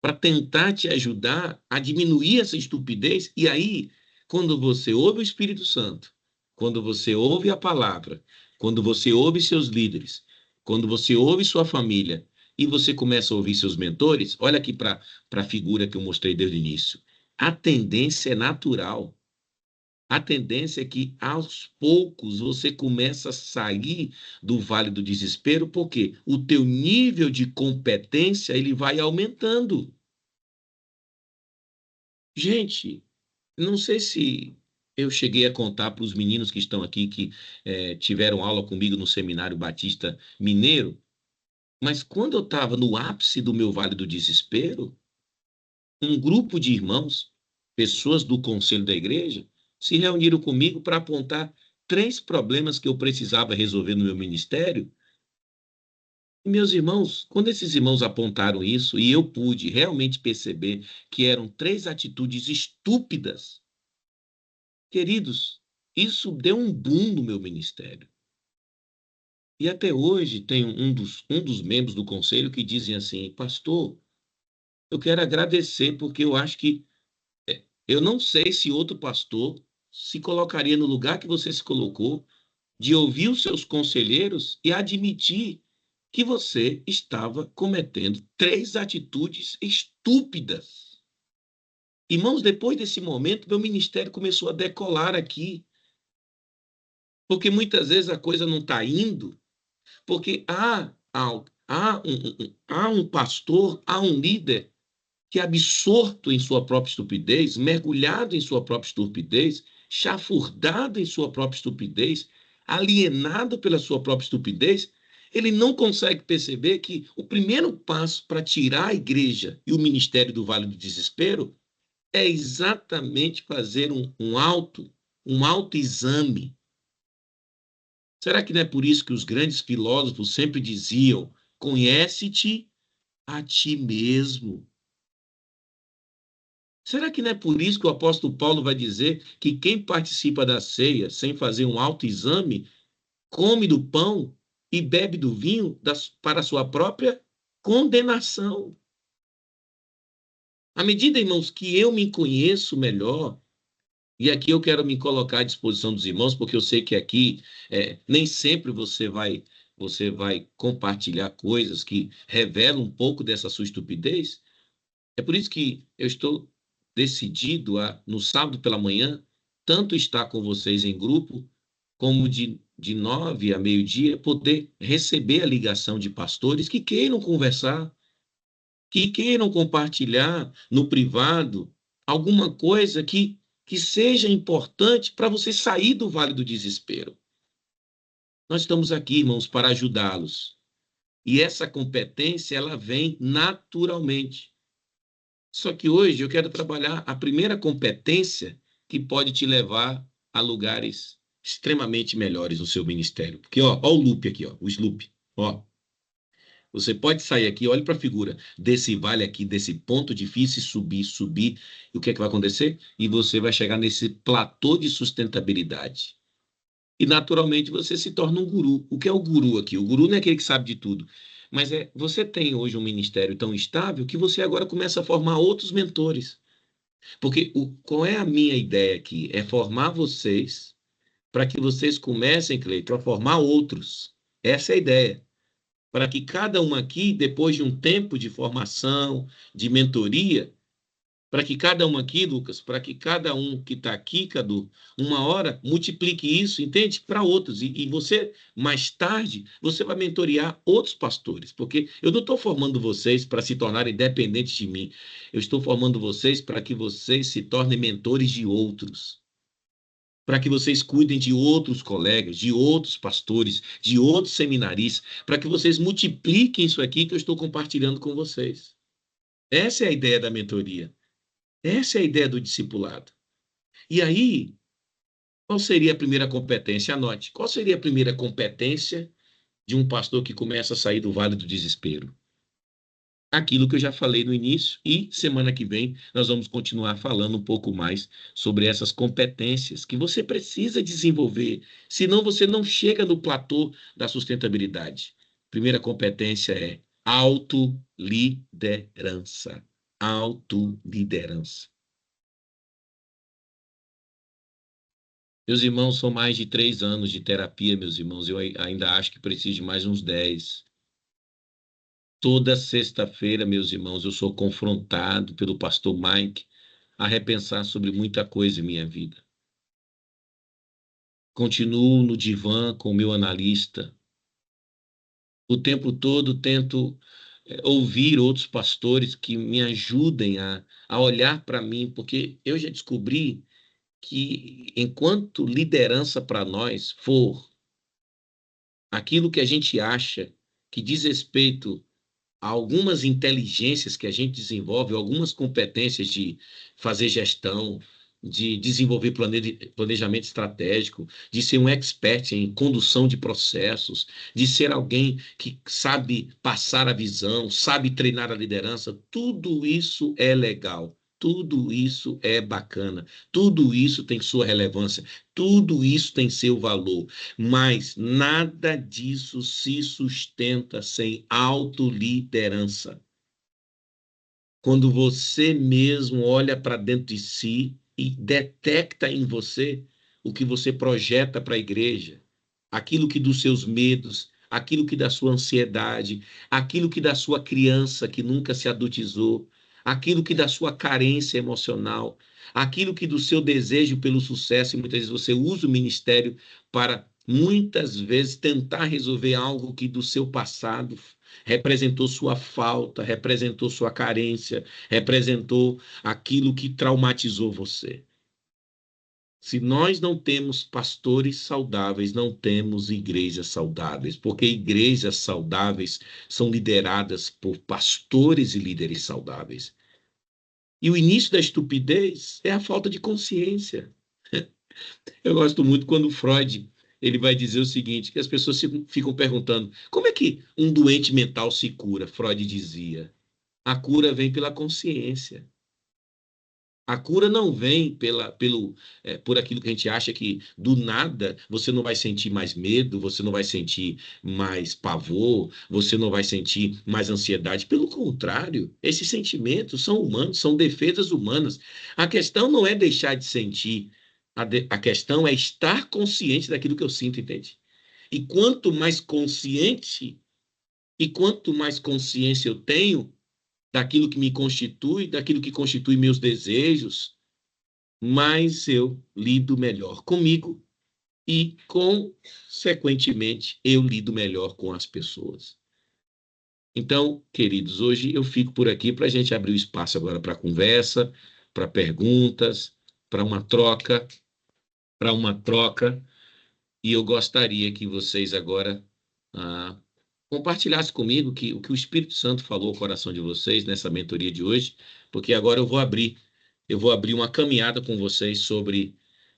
S1: Para tentar te ajudar a diminuir essa estupidez. E aí, quando você ouve o Espírito Santo, quando você ouve a palavra, quando você ouve seus líderes, quando você ouve sua família e você começa a ouvir seus mentores, olha aqui para a figura que eu mostrei desde o início. A tendência é natural. A tendência é que, aos poucos, você começa a sair do vale do desespero, porque o teu nível de competência ele vai aumentando. Gente, não sei se eu cheguei a contar para os meninos que estão aqui, que tiveram aula comigo no Seminário Batista Mineiro, mas quando eu estava no ápice do meu vale do desespero, um grupo de irmãos, pessoas do conselho da igreja, se reuniram comigo para apontar 3 problemas que eu precisava resolver no meu ministério. E, meus irmãos, quando esses irmãos apontaram isso, e eu pude realmente perceber que eram 3 atitudes estúpidas, queridos, isso deu um boom no meu ministério. E até hoje tem um dos membros do conselho que dizem assim: pastor, eu quero agradecer, porque eu acho que eu não sei se outro pastor se colocaria no lugar que você se colocou, de ouvir os seus conselheiros e admitir que você estava cometendo 3 atitudes estúpidas. Irmãos, depois desse momento, meu ministério começou a decolar aqui, porque muitas vezes a coisa não está indo, porque há um pastor, há um líder que, absorto em sua própria estupidez, mergulhado em sua própria estupidez, chafurdado em sua própria estupidez, alienado pela sua própria estupidez, ele não consegue perceber que o primeiro passo para tirar a igreja e o ministério do vale do desespero é exatamente fazer um autoexame. Será que não é por isso que os grandes filósofos sempre diziam: conhece-te a ti mesmo? Será que não é por isso que o apóstolo Paulo vai dizer que quem participa da ceia sem fazer um autoexame, come do pão e bebe do vinho para a sua própria condenação? À medida, irmãos, que eu me conheço melhor, e aqui eu quero me colocar à disposição dos irmãos, porque eu sei que aqui nem sempre você vai compartilhar coisas que revelam um pouco dessa sua estupidez. É por isso que eu estou decidido a, no sábado pela manhã, tanto estar com vocês em grupo, como de 9 a meio-dia, poder receber a ligação de pastores que queiram conversar, que queiram compartilhar no privado alguma coisa que seja importante para você sair do vale do desespero. Nós estamos aqui, irmãos, para ajudá-los. E essa competência, ela vem naturalmente. Só que hoje eu quero trabalhar a primeira competência que pode te levar a lugares extremamente melhores no seu ministério. Porque, ó o loop aqui, ó, o sloop. Ó, você pode sair aqui, olhe para a figura desse vale aqui, desse ponto difícil, subir, subir. E o que é que vai acontecer? E você vai chegar nesse platô de sustentabilidade. E, naturalmente, você se torna um guru. O que é o guru aqui? O guru não é aquele que sabe de tudo. Mas você tem hoje um ministério tão estável que você agora começa a formar outros mentores. Porque qual é a minha ideia aqui? É formar vocês para que vocês comecem, Cleiton, a formar outros. Essa é a ideia. Para que cada um aqui, depois de um tempo de formação, de mentoria, para que cada um aqui, Lucas, para que cada um que está aqui, Cadu, uma hora multiplique isso, entende? Para outros. E você, mais tarde, você vai mentorear outros pastores, porque eu não estou formando vocês para se tornarem dependentes de mim. Eu estou formando vocês para que vocês se tornem mentores de outros. Para que vocês cuidem de outros colegas, de outros pastores, de outros seminaristas, para que vocês multipliquem isso aqui que eu estou compartilhando com vocês. Essa é a ideia da mentoria. Essa é a ideia do discipulado. E aí, qual seria a primeira competência? Anote. Qual seria a primeira competência de um pastor que começa a sair do vale do desespero? Aquilo que eu já falei no início, e semana que vem nós vamos continuar falando um pouco mais sobre essas competências que você precisa desenvolver, senão você não chega no platô da sustentabilidade. Primeira competência é autoliderança. Autoliderança. Meus irmãos, são mais de 3 anos de terapia, meus irmãos. Eu ainda acho que preciso de mais uns 10. Toda sexta-feira, meus irmãos, eu sou confrontado pelo pastor Mike a repensar sobre muita coisa em minha vida. Continuo no divã com o meu analista. O tempo todo tento ouvir outros pastores que me ajudem a olhar para mim, porque eu já descobri que enquanto liderança para nós for aquilo que a gente acha que diz respeito a algumas inteligências que a gente desenvolve, algumas competências de fazer gestão, de desenvolver planejamento estratégico, de ser um expert em condução de processos, de ser alguém que sabe passar a visão, sabe treinar a liderança. Tudo isso é legal. Tudo isso é bacana, tudo isso tem sua relevância, tudo isso tem seu valor, mas nada disso se sustenta sem autoliderança. Quando você mesmo olha para dentro de si e detecta em você o que você projeta para a igreja, aquilo que dos seus medos, aquilo que da sua ansiedade, aquilo que da sua criança que nunca se adultizou, aquilo que da sua carência emocional, aquilo que do seu desejo pelo sucesso, e muitas vezes você usa o ministério para muitas vezes tentar resolver algo que do seu passado representou sua falta, representou sua carência, representou aquilo que traumatizou você. Se nós não temos pastores saudáveis, não temos igrejas saudáveis, porque igrejas saudáveis são lideradas por pastores e líderes saudáveis. E o início da estupidez é a falta de consciência. Eu gosto muito quando Freud ele vai dizer o seguinte, que as pessoas ficam perguntando, como é que um doente mental se cura? Freud dizia, a cura vem pela consciência. A cura não vem por aquilo que a gente acha que do nada você não vai sentir mais medo, você não vai sentir mais pavor, você não vai sentir mais ansiedade. Pelo contrário, esses sentimentos são humanos, são defesas humanas. A questão não é deixar de sentir, a questão é estar consciente daquilo que eu sinto, entende? E quanto mais consciente e quanto mais consciência eu tenho daquilo que me constitui, daquilo que constitui meus desejos, mais eu lido melhor comigo e, consequentemente, eu lido melhor com as pessoas. Então, queridos, hoje eu fico por aqui para a gente abrir o espaço agora para conversa, para perguntas, para uma troca, e eu gostaria que vocês agora ah, compartilhassem comigo o que o Espírito Santo falou ao coração de vocês nessa mentoria de hoje, porque agora eu vou abrir uma caminhada com vocês sobre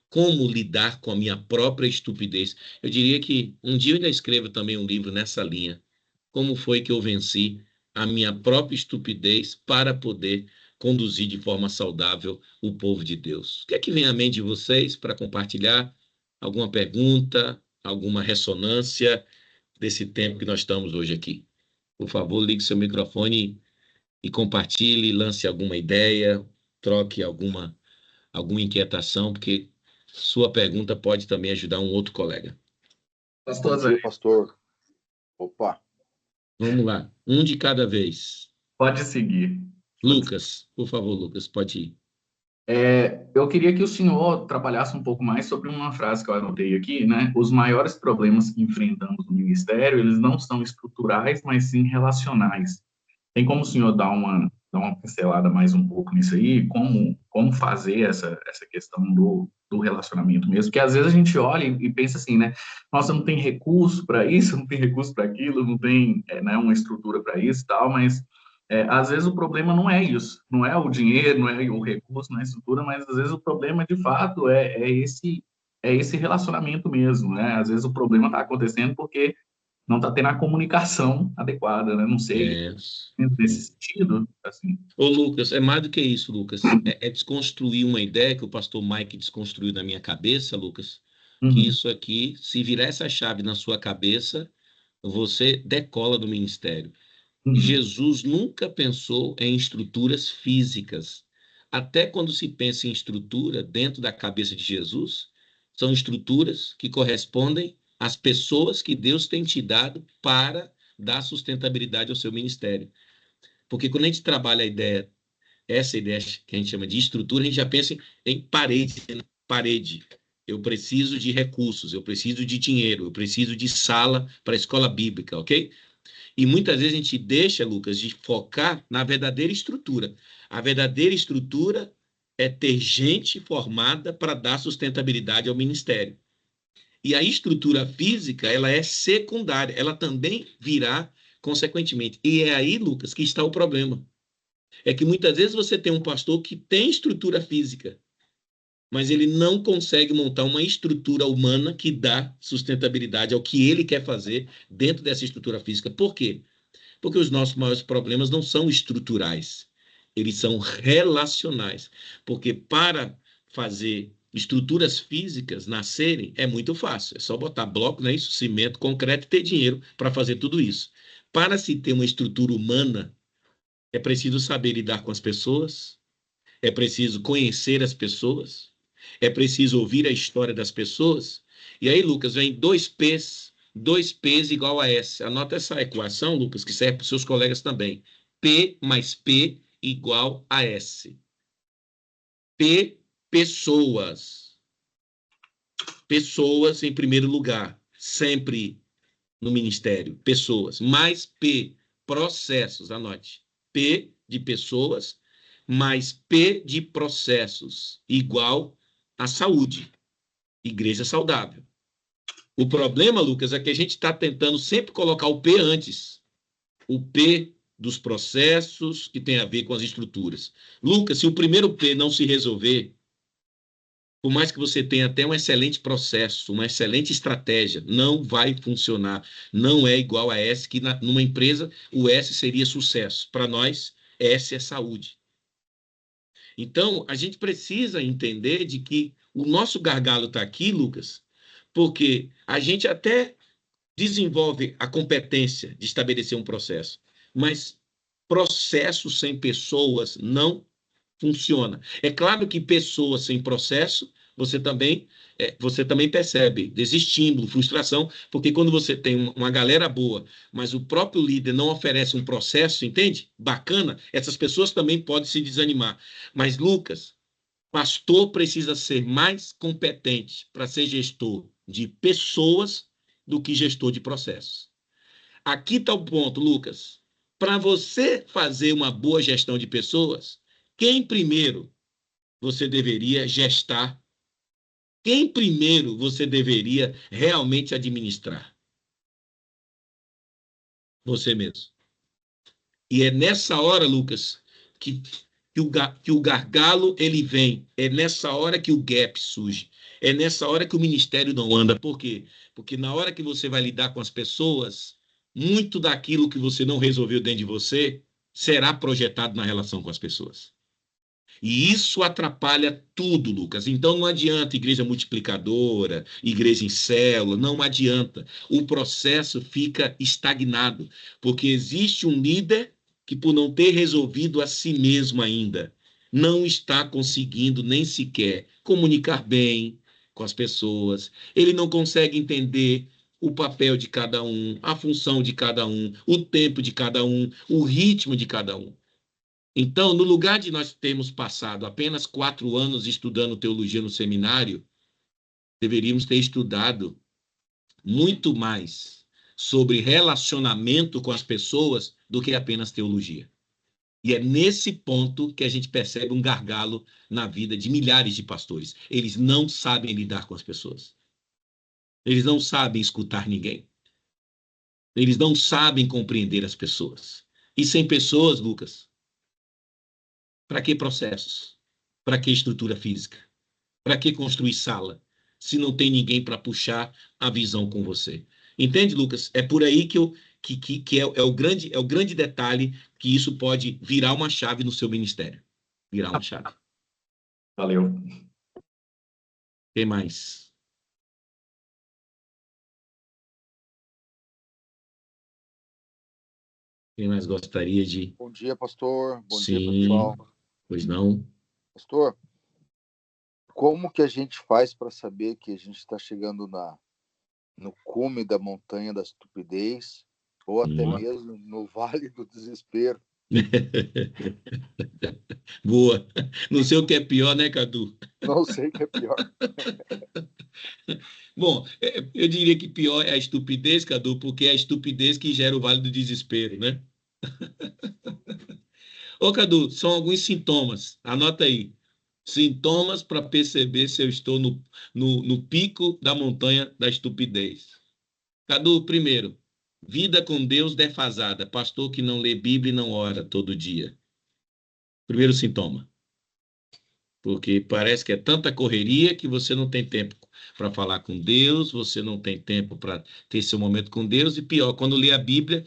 S1: como lidar com a minha própria estupidez. Eu diria que um dia eu ainda escrevo também um livro nessa linha. Como foi que eu venci a minha própria estupidez para poder conduzir de forma saudável o povo de Deus? O que é que vem à mente de vocês para compartilhar? Alguma pergunta, alguma ressonância desse tempo que nós estamos hoje aqui? Por favor, ligue seu microfone e compartilhe, lance alguma ideia, troque alguma inquietação, porque sua pergunta pode também ajudar um outro colega.
S3: Bom dia, pastor. Opa,
S1: Vamos lá, um de cada vez.
S4: Pode seguir.
S1: Lucas, por favor, Lucas, pode ir.
S4: Eu queria que o senhor trabalhasse um pouco mais sobre uma frase que eu anotei aqui, né? Os maiores problemas que enfrentamos no ministério, eles não são estruturais, mas sim relacionais. Tem como o senhor dar uma pincelada mais um pouco nisso aí? Como fazer essa questão do relacionamento mesmo? Porque às vezes a gente olha e pensa assim, né? Nossa, não tem recurso para isso, não tem recurso para aquilo, não tem né, uma estrutura para isso e tal, mas às vezes o problema não é isso, não é o dinheiro, não é o recurso, não é a estrutura, mas às vezes o problema de fato é esse relacionamento mesmo, né? Às vezes o problema está acontecendo porque não está tendo a comunicação adequada, né? Não sei, nesse sentido, assim.
S1: Ô, Lucas, é mais do que isso, Lucas. É desconstruir uma ideia que o pastor Mike desconstruiu na minha cabeça, Lucas, que isso aqui, se virar essa chave na sua cabeça, você decola do ministério. Jesus nunca pensou em estruturas físicas. Até quando se pensa em estrutura dentro da cabeça de Jesus, são estruturas que correspondem às pessoas que Deus tem te dado para dar sustentabilidade ao seu ministério. Porque quando a gente trabalha essa ideia que a gente chama de estrutura, a gente já pensa em parede. Eu preciso de recursos, eu preciso de dinheiro, eu preciso de sala para a escola bíblica, ok? E muitas vezes a gente deixa, Lucas, de focar na verdadeira estrutura. A verdadeira estrutura é ter gente formada para dar sustentabilidade ao ministério. E a estrutura física, ela é secundária, ela também virá consequentemente. E é aí, Lucas, que está o problema. É que muitas vezes você tem um pastor que tem estrutura física, mas ele não consegue montar uma estrutura humana que dá sustentabilidade ao que ele quer fazer dentro dessa estrutura física. Por quê? Porque os nossos maiores problemas não são estruturais, eles são relacionais. Porque para fazer estruturas físicas nascerem é muito fácil, é só botar bloco, não é isso? Cimento, concreto e ter dinheiro para fazer tudo isso. Para se ter uma estrutura humana, é preciso saber lidar com as pessoas, é preciso conhecer as pessoas, é preciso ouvir a história das pessoas. E aí, Lucas, vem dois P's igual a S. Anota essa equação, Lucas, que serve para os seus colegas também. P mais P igual a S. P, pessoas. Pessoas em primeiro lugar, sempre no ministério. Pessoas. Mais P, processos. Anote. P de pessoas mais P de processos igual a saúde. Igreja saudável. O problema, Lucas, é que a gente está tentando sempre colocar o P antes. O P dos processos, que tem a ver com as estruturas. Lucas, se o primeiro P não se resolver, por mais que você tenha até um excelente processo, uma excelente estratégia, não vai funcionar. Não é igual a S, que numa empresa o S seria sucesso. Para nós, S é saúde. Então, a gente precisa entender de que o nosso gargalo está aqui, Lucas, porque a gente até desenvolve a competência de estabelecer um processo, mas processo sem pessoas não funciona. É claro que pessoas sem processo, você também percebe desestímulo, frustração, porque quando você tem uma galera boa, mas o próprio líder não oferece um processo, entende? Bacana, essas pessoas também podem se desanimar. Mas, Lucas, pastor precisa ser mais competente para ser gestor de pessoas do que gestor de processos. Aqui está o ponto, Lucas. Para você fazer uma boa gestão de pessoas, quem primeiro você deveria gestar? Quem primeiro você deveria realmente administrar? Você mesmo. E é nessa hora, Lucas, que o gargalo ele vem. É nessa hora que o gap surge. É nessa hora que o ministério não anda. Por quê? Porque na hora que você vai lidar com as pessoas, muito daquilo que você não resolveu dentro de você será projetado na relação com as pessoas. E isso atrapalha tudo, Lucas. Então não adianta igreja multiplicadora, igreja em célula, não adianta. O processo fica estagnado, porque existe um líder que, por não ter resolvido a si mesmo ainda, não está conseguindo nem sequer comunicar bem com as pessoas. Ele não consegue entender o papel de cada um, a função de cada um, o tempo de cada um, o ritmo de cada um. Então, no lugar de nós termos passado apenas 4 anos estudando teologia no seminário, deveríamos ter estudado muito mais sobre relacionamento com as pessoas do que apenas teologia. E é nesse ponto que a gente percebe um gargalo na vida de milhares de pastores. Eles não sabem lidar com as pessoas. Eles não sabem escutar ninguém. Eles não sabem compreender as pessoas. E sem pessoas, Lucas, para que processos? Para que estrutura física? Para que construir sala, se não tem ninguém para puxar a visão com você? Entende, Lucas? É por aí que é o grande detalhe que isso pode virar uma chave no seu ministério. Virar uma chave.
S4: Valeu.
S1: Quem mais? Quem mais gostaria de...
S3: Bom dia, pastor. Bom dia,
S1: Sim,
S3: pessoal.
S1: pois não?
S3: Pastor, como que a gente faz para saber que a gente está chegando no cume da montanha da estupidez ou até mesmo no vale do desespero?
S1: Boa. Não sei o que é pior, né, Cadu?
S3: Não sei o que é pior.
S1: Bom, eu diria que pior é a estupidez, Cadu, porque é a estupidez que gera o vale do desespero, né? Ô, Cadu, são alguns sintomas. Anota aí. Sintomas para perceber se eu estou no pico da montanha da estupidez. Cadu, primeiro, vida com Deus defasada. Pastor que não lê Bíblia e não ora todo dia. Primeiro sintoma. Porque parece que é tanta correria que você não tem tempo para falar com Deus, você não tem tempo para ter seu momento com Deus, e pior, quando lê a Bíblia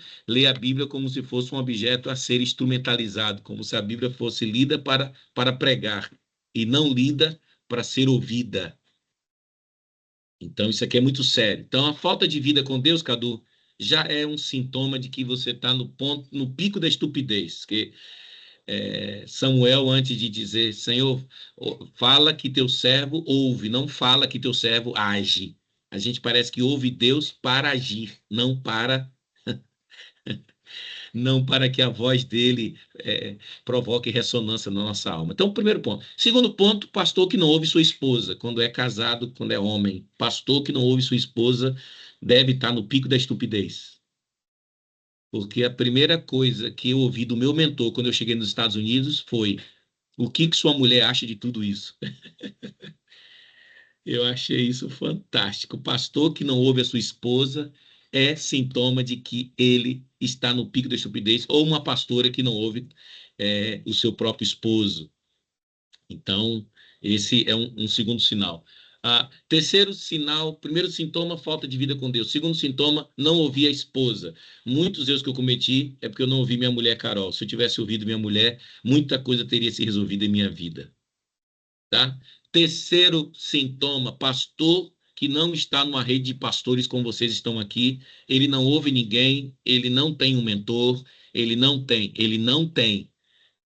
S1: como se fosse um objeto a ser instrumentalizado, como se a Bíblia fosse lida para pregar, e não lida para ser ouvida. Então, isso aqui é muito sério. Então, a falta de vida com Deus, Cadu, já é um sintoma de que você está no pico da estupidez, que Samuel, antes de dizer, Senhor, fala que teu servo ouve, não fala que teu servo age. A gente parece que ouve Deus para agir, não para que a voz dele provoque ressonância na nossa alma. Então, primeiro ponto. Segundo ponto, pastor que não ouve sua esposa, quando é casado, quando é homem. Pastor que não ouve sua esposa deve estar no pico da estupidez. Porque a primeira coisa que eu ouvi do meu mentor quando eu cheguei nos Estados Unidos foi: o que sua mulher acha de tudo isso? Eu achei isso fantástico. O pastor que não ouve a sua esposa é sintoma de que ele está no pico da estupidez, ou uma pastora que não ouve o seu próprio esposo. Então, esse é um segundo sinal. Terceiro sinal, primeiro sintoma, falta de vida com Deus. Segundo sintoma, não ouvir a esposa. Muitos erros que eu cometi é porque eu não ouvi minha mulher, Carol. Se eu tivesse ouvido minha mulher, muita coisa teria se resolvido em minha vida. Tá? Terceiro sintoma, pastor que não está numa rede de pastores como vocês estão aqui, ele não ouve ninguém, ele não tem um mentor, ele não tem.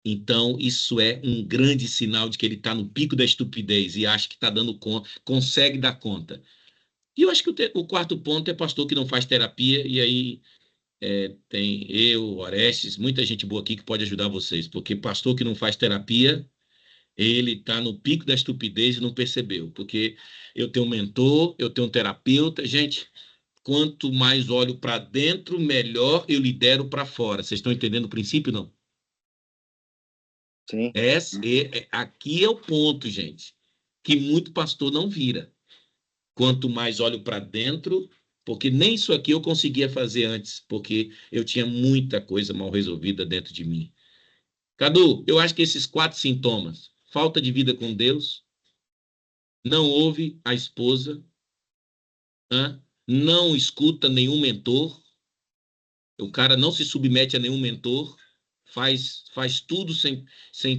S1: Então, isso é um grande sinal de que ele está no pico da estupidez e acha que está dando conta, consegue dar conta. E eu acho que o quarto ponto é pastor que não faz terapia, e aí tem eu, Orestes, muita gente boa aqui que pode ajudar vocês, porque pastor que não faz terapia, ele está no pico da estupidez e não percebeu, porque eu tenho um mentor, eu tenho um terapeuta, gente, quanto mais olho para dentro, melhor eu lidero para fora. Vocês estão entendendo o princípio, não?
S3: Sim.
S1: Aqui é o ponto, gente, que muito pastor não vira. Quanto mais olho para dentro, porque nem isso aqui eu conseguia fazer antes, porque eu tinha muita coisa mal resolvida dentro de mim. Cadu, eu acho que esses 4 sintomas, falta de vida com Deus, não ouve a esposa, não escuta nenhum mentor, o cara não se submete a nenhum mentor, faz tudo sem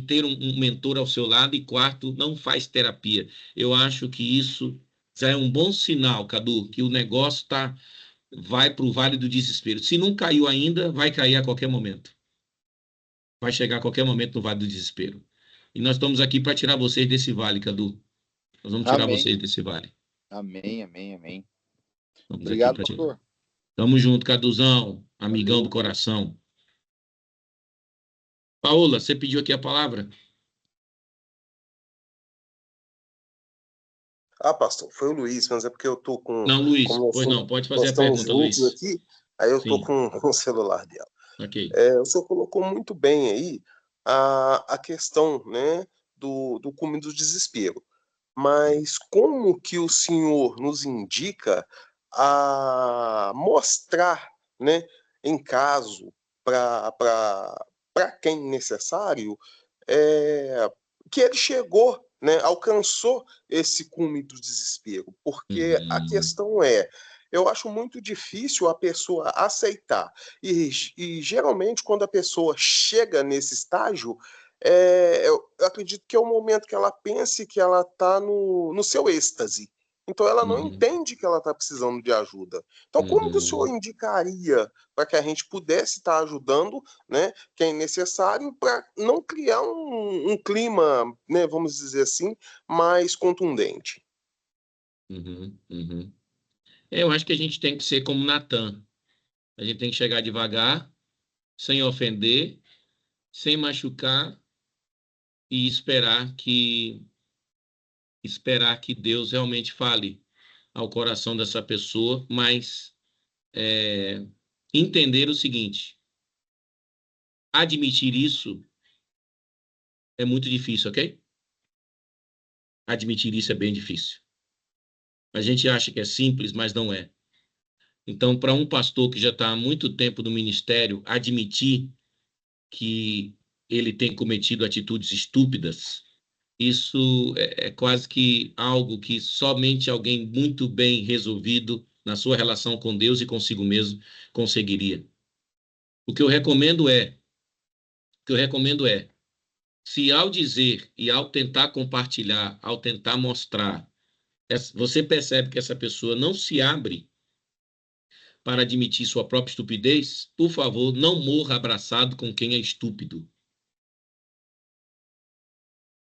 S1: ter um mentor ao seu lado, e quarto, não faz terapia. Eu acho que isso já é um bom sinal, Cadu, que o negócio vai para o vale do desespero. Se não caiu ainda, vai cair a qualquer momento. Vai chegar a qualquer momento no vale do desespero. E nós estamos aqui para tirar vocês desse vale, Cadu. Nós vamos tirar
S3: Amém.
S1: vocês desse vale.
S3: Amém, amém, amém.
S1: Estamos aqui
S3: Obrigado,
S1: para tirar.
S3: pastor.
S1: Tamo junto, Caduzão, amigão
S3: Valeu.
S1: do coração. Paola, você pediu aqui a palavra?
S2: Pastor, foi o Luiz, mas é porque eu tô com...
S1: Não, Luiz,
S2: Como
S1: pois
S2: assim,
S1: não, pode fazer
S2: nós
S1: a
S2: estamos
S1: pergunta,
S2: juntos
S1: Luiz.
S2: aqui, aí eu tô
S1: Sim,
S2: com o celular dela.
S1: ok.
S2: O senhor colocou muito bem aí a questão, né, do cume do desespero. Mas como que o senhor nos indica a mostrar, né, em caso, para quem necessário, que ele chegou, né, alcançou esse cume do desespero? Porque a questão eu acho muito difícil a pessoa aceitar. E geralmente, quando a pessoa chega nesse estágio, eu acredito que é o momento que ela pense que ela está no seu êxtase. Então, ela não
S1: Uhum,
S2: entende que ela está precisando de ajuda. Então, como que o senhor
S1: uhum,
S2: indicaria para que a gente pudesse estar ajudando, né, quem é necessário, para não criar um clima, né, vamos dizer assim, mais contundente?
S1: uhum. Eu acho que a gente tem que ser como Natan. A gente tem que chegar devagar, sem ofender, sem machucar, e esperar que Deus realmente fale ao coração dessa pessoa, mas entender o seguinte: admitir isso é muito difícil, ok? Admitir isso é bem difícil. A gente acha que é simples, mas não é. Então, para um pastor que já está há muito tempo no ministério, admitir que ele tem cometido atitudes estúpidas isso é quase que algo que somente alguém muito bem resolvido na sua relação com Deus e consigo mesmo conseguiria. O que eu recomendo é, se ao dizer e ao tentar compartilhar, ao tentar mostrar, você percebe que essa pessoa não se abre para admitir sua própria estupidez, por favor, não morra abraçado com quem é estúpido.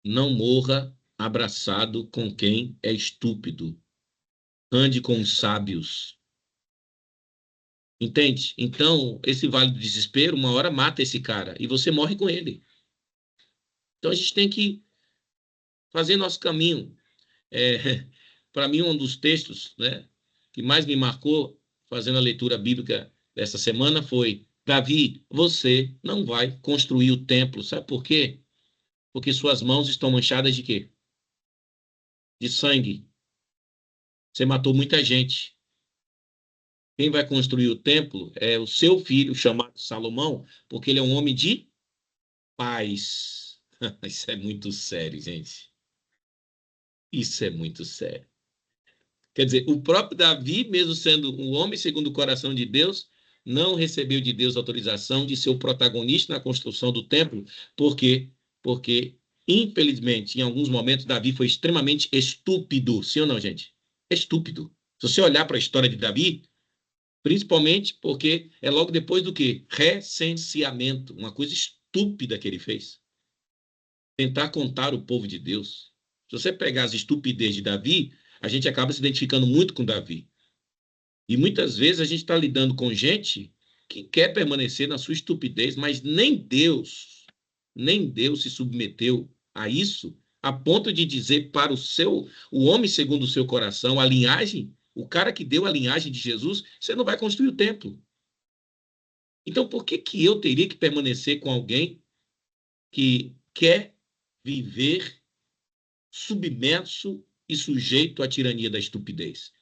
S1: Não morra abraçado com quem é estúpido. Ande com os sábios. Entende? Então, esse vale do desespero, uma hora mata esse cara e você morre com ele. Então, a gente tem que fazer nosso caminho. Para mim, um dos textos, né, que mais me marcou fazendo a leitura bíblica dessa semana foi: Davi, você não vai construir o templo. Sabe por quê? Porque suas mãos estão manchadas de quê? De sangue. Você matou muita gente. Quem vai construir o templo é o seu filho, chamado Salomão, porque ele é um homem de paz. Isso é muito sério, gente. Isso é muito sério. Quer dizer, o próprio Davi, mesmo sendo um homem segundo o coração de Deus, não recebeu de Deus autorização de ser o protagonista na construção do templo. Por quê? Porque, infelizmente, em alguns momentos, Davi foi extremamente estúpido. Sim ou não, gente? Estúpido. Se você olhar para a história de Davi, principalmente porque é logo depois do quê? Recenseamento. Uma coisa estúpida que ele fez. Tentar contar o povo de Deus. Se você pegar as estupidez de Davi, a gente acaba se identificando muito com Davi. E muitas vezes a gente está lidando com gente que quer permanecer na sua estupidez, mas nem Deus se submeteu a isso, a ponto de dizer para o homem segundo o seu coração, a linhagem, o cara que deu a linhagem de Jesus, você não vai construir o templo. Então, por que que eu teria que permanecer com alguém que quer viver submerso e sujeito à tirania da estupidez?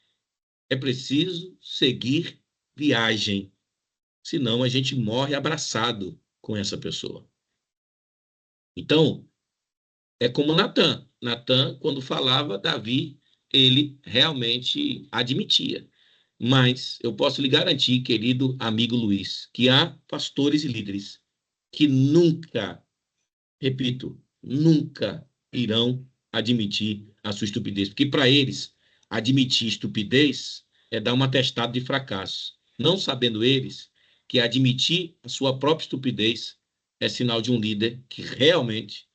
S1: É preciso seguir viagem, senão a gente morre abraçado com essa pessoa. Então, é como Natan. Natan, quando falava, Davi, ele realmente admitia. Mas eu posso lhe garantir, querido amigo Luiz, que há pastores e líderes que nunca, repito, nunca irão admitir a sua estupidez, porque para eles, admitir estupidez é dar um atestado de fracasso, não sabendo eles que admitir a sua própria estupidez é sinal de um líder que realmente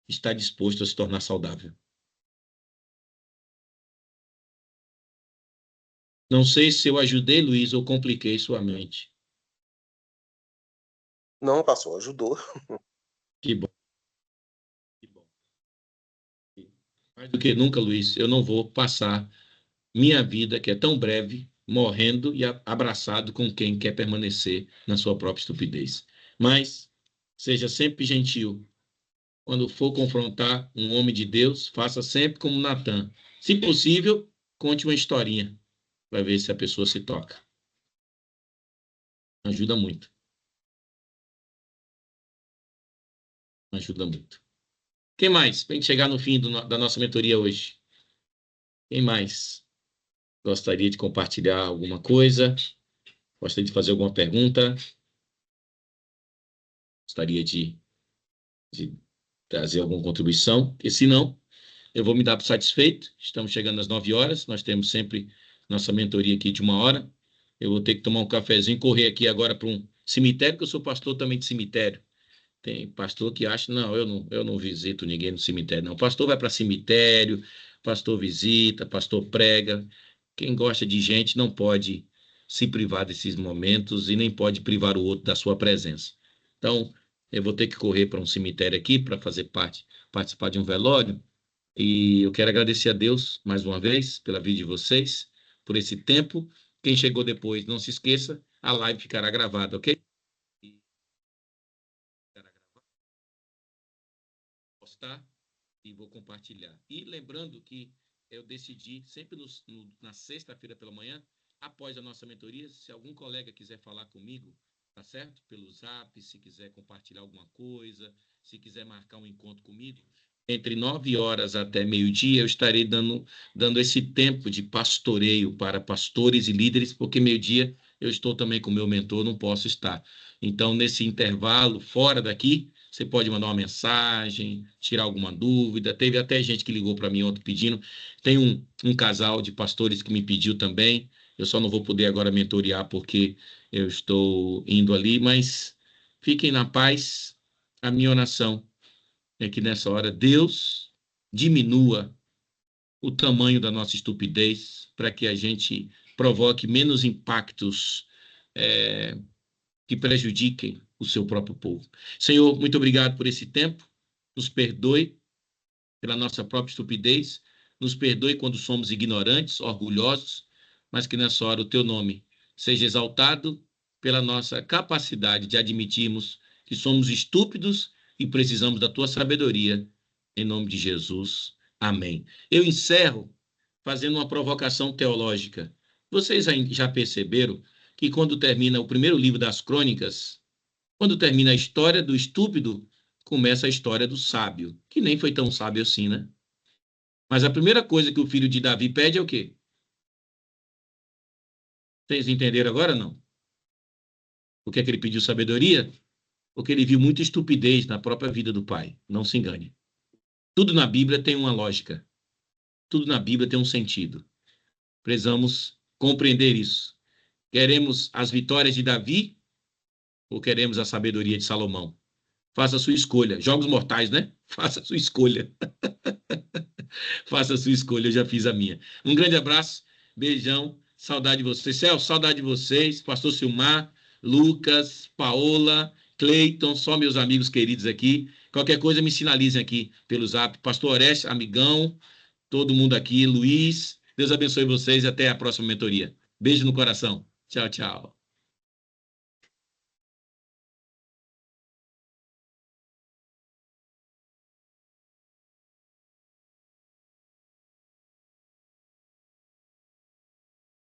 S1: está disposto a se tornar saudável. Não sei se eu ajudei, Luiz, ou compliquei sua mente.
S2: Não, pastor, ajudou.
S1: Que bom, que bom. Mais do que nunca, Luiz, eu não vou passar minha vida, que é tão breve, morrendo e abraçado com quem quer permanecer na sua própria estupidez. Mas seja sempre gentil. Quando for confrontar um homem de Deus, faça sempre como Natan. Se possível, conte uma historinha para ver se a pessoa se toca. Ajuda muito. Ajuda muito. Quem mais? Para a gente chegar no fim da nossa mentoria hoje. Quem mais gostaria de compartilhar alguma coisa? Gostaria de fazer alguma pergunta? Gostaria de trazer alguma contribuição? Porque se não, eu vou me dar por satisfeito. Estamos chegando às 9 horas. Nós temos sempre nossa mentoria aqui de 1 hora. Eu vou ter que tomar um cafezinho, correr aqui agora para um cemitério, porque eu sou pastor também de cemitério. Tem pastor que acha, não, eu não visito ninguém no cemitério, não. O pastor vai para cemitério, pastor visita, pastor prega. Quem gosta de gente não pode se privar desses momentos e nem pode privar o outro da sua presença. Então, eu vou ter que correr para um cemitério aqui para participar de um velório. E eu quero agradecer a Deus mais uma vez pela vida de vocês, por esse tempo. Quem chegou depois, não se esqueça, a live ficará gravada, ok? Ficará gravada, postar e vou compartilhar. E lembrando que eu decidi sempre na sexta-feira pela manhã, após a nossa mentoria, se algum colega quiser falar comigo, tá certo? Pelo Zap, se quiser compartilhar alguma coisa, se quiser marcar um encontro comigo, entre 9 horas até meio-dia, eu estarei dando esse tempo de pastoreio para pastores e líderes, porque meio-dia eu estou também com o meu mentor, não posso estar. Então, nesse intervalo, fora daqui, você pode mandar uma mensagem, tirar alguma dúvida. Teve até gente que ligou para mim ontem pedindo. Tem um casal de pastores que me pediu também. Eu só não vou poder agora mentorear porque eu estou indo ali, mas fiquem na paz. A minha oração é que nessa hora Deus diminua o tamanho da nossa estupidez para que a gente provoque menos impactos que prejudiquem o seu próprio povo. Senhor, muito obrigado por esse tempo. Nos perdoe pela nossa própria estupidez. Nos perdoe quando somos ignorantes, orgulhosos, mas que nessa hora o teu nome seja exaltado pela nossa capacidade de admitirmos que somos estúpidos e precisamos da tua sabedoria. Em nome de Jesus. Amém. Eu encerro fazendo uma provocação teológica. Vocês já perceberam que quando termina o primeiro livro das Crônicas, quando termina a história do estúpido, começa a história do sábio, que nem foi tão sábio assim, né? Mas a primeira coisa que o filho de Davi pede é o quê? Vocês entenderam agora, não? Por que é que ele pediu sabedoria? Porque ele viu muita estupidez na própria vida do pai. Não se engane. Tudo na Bíblia tem uma lógica. Tudo na Bíblia tem um sentido. Precisamos compreender isso. Queremos as vitórias de Davi ou queremos a sabedoria de Salomão? Faça a sua escolha. Jogos mortais, né? Faça a sua escolha. Faça a sua escolha, eu já fiz a minha. Um grande abraço, beijão, saudade de vocês. Celso, saudade de vocês. Pastor Silmar, Lucas, Paola, Cleiton, só meus amigos queridos aqui. Qualquer coisa me sinalizem aqui pelo zap. Pastor Orestes, amigão, todo mundo aqui, Luiz. Deus abençoe vocês e até a próxima mentoria. Beijo no coração. Tchau, tchau.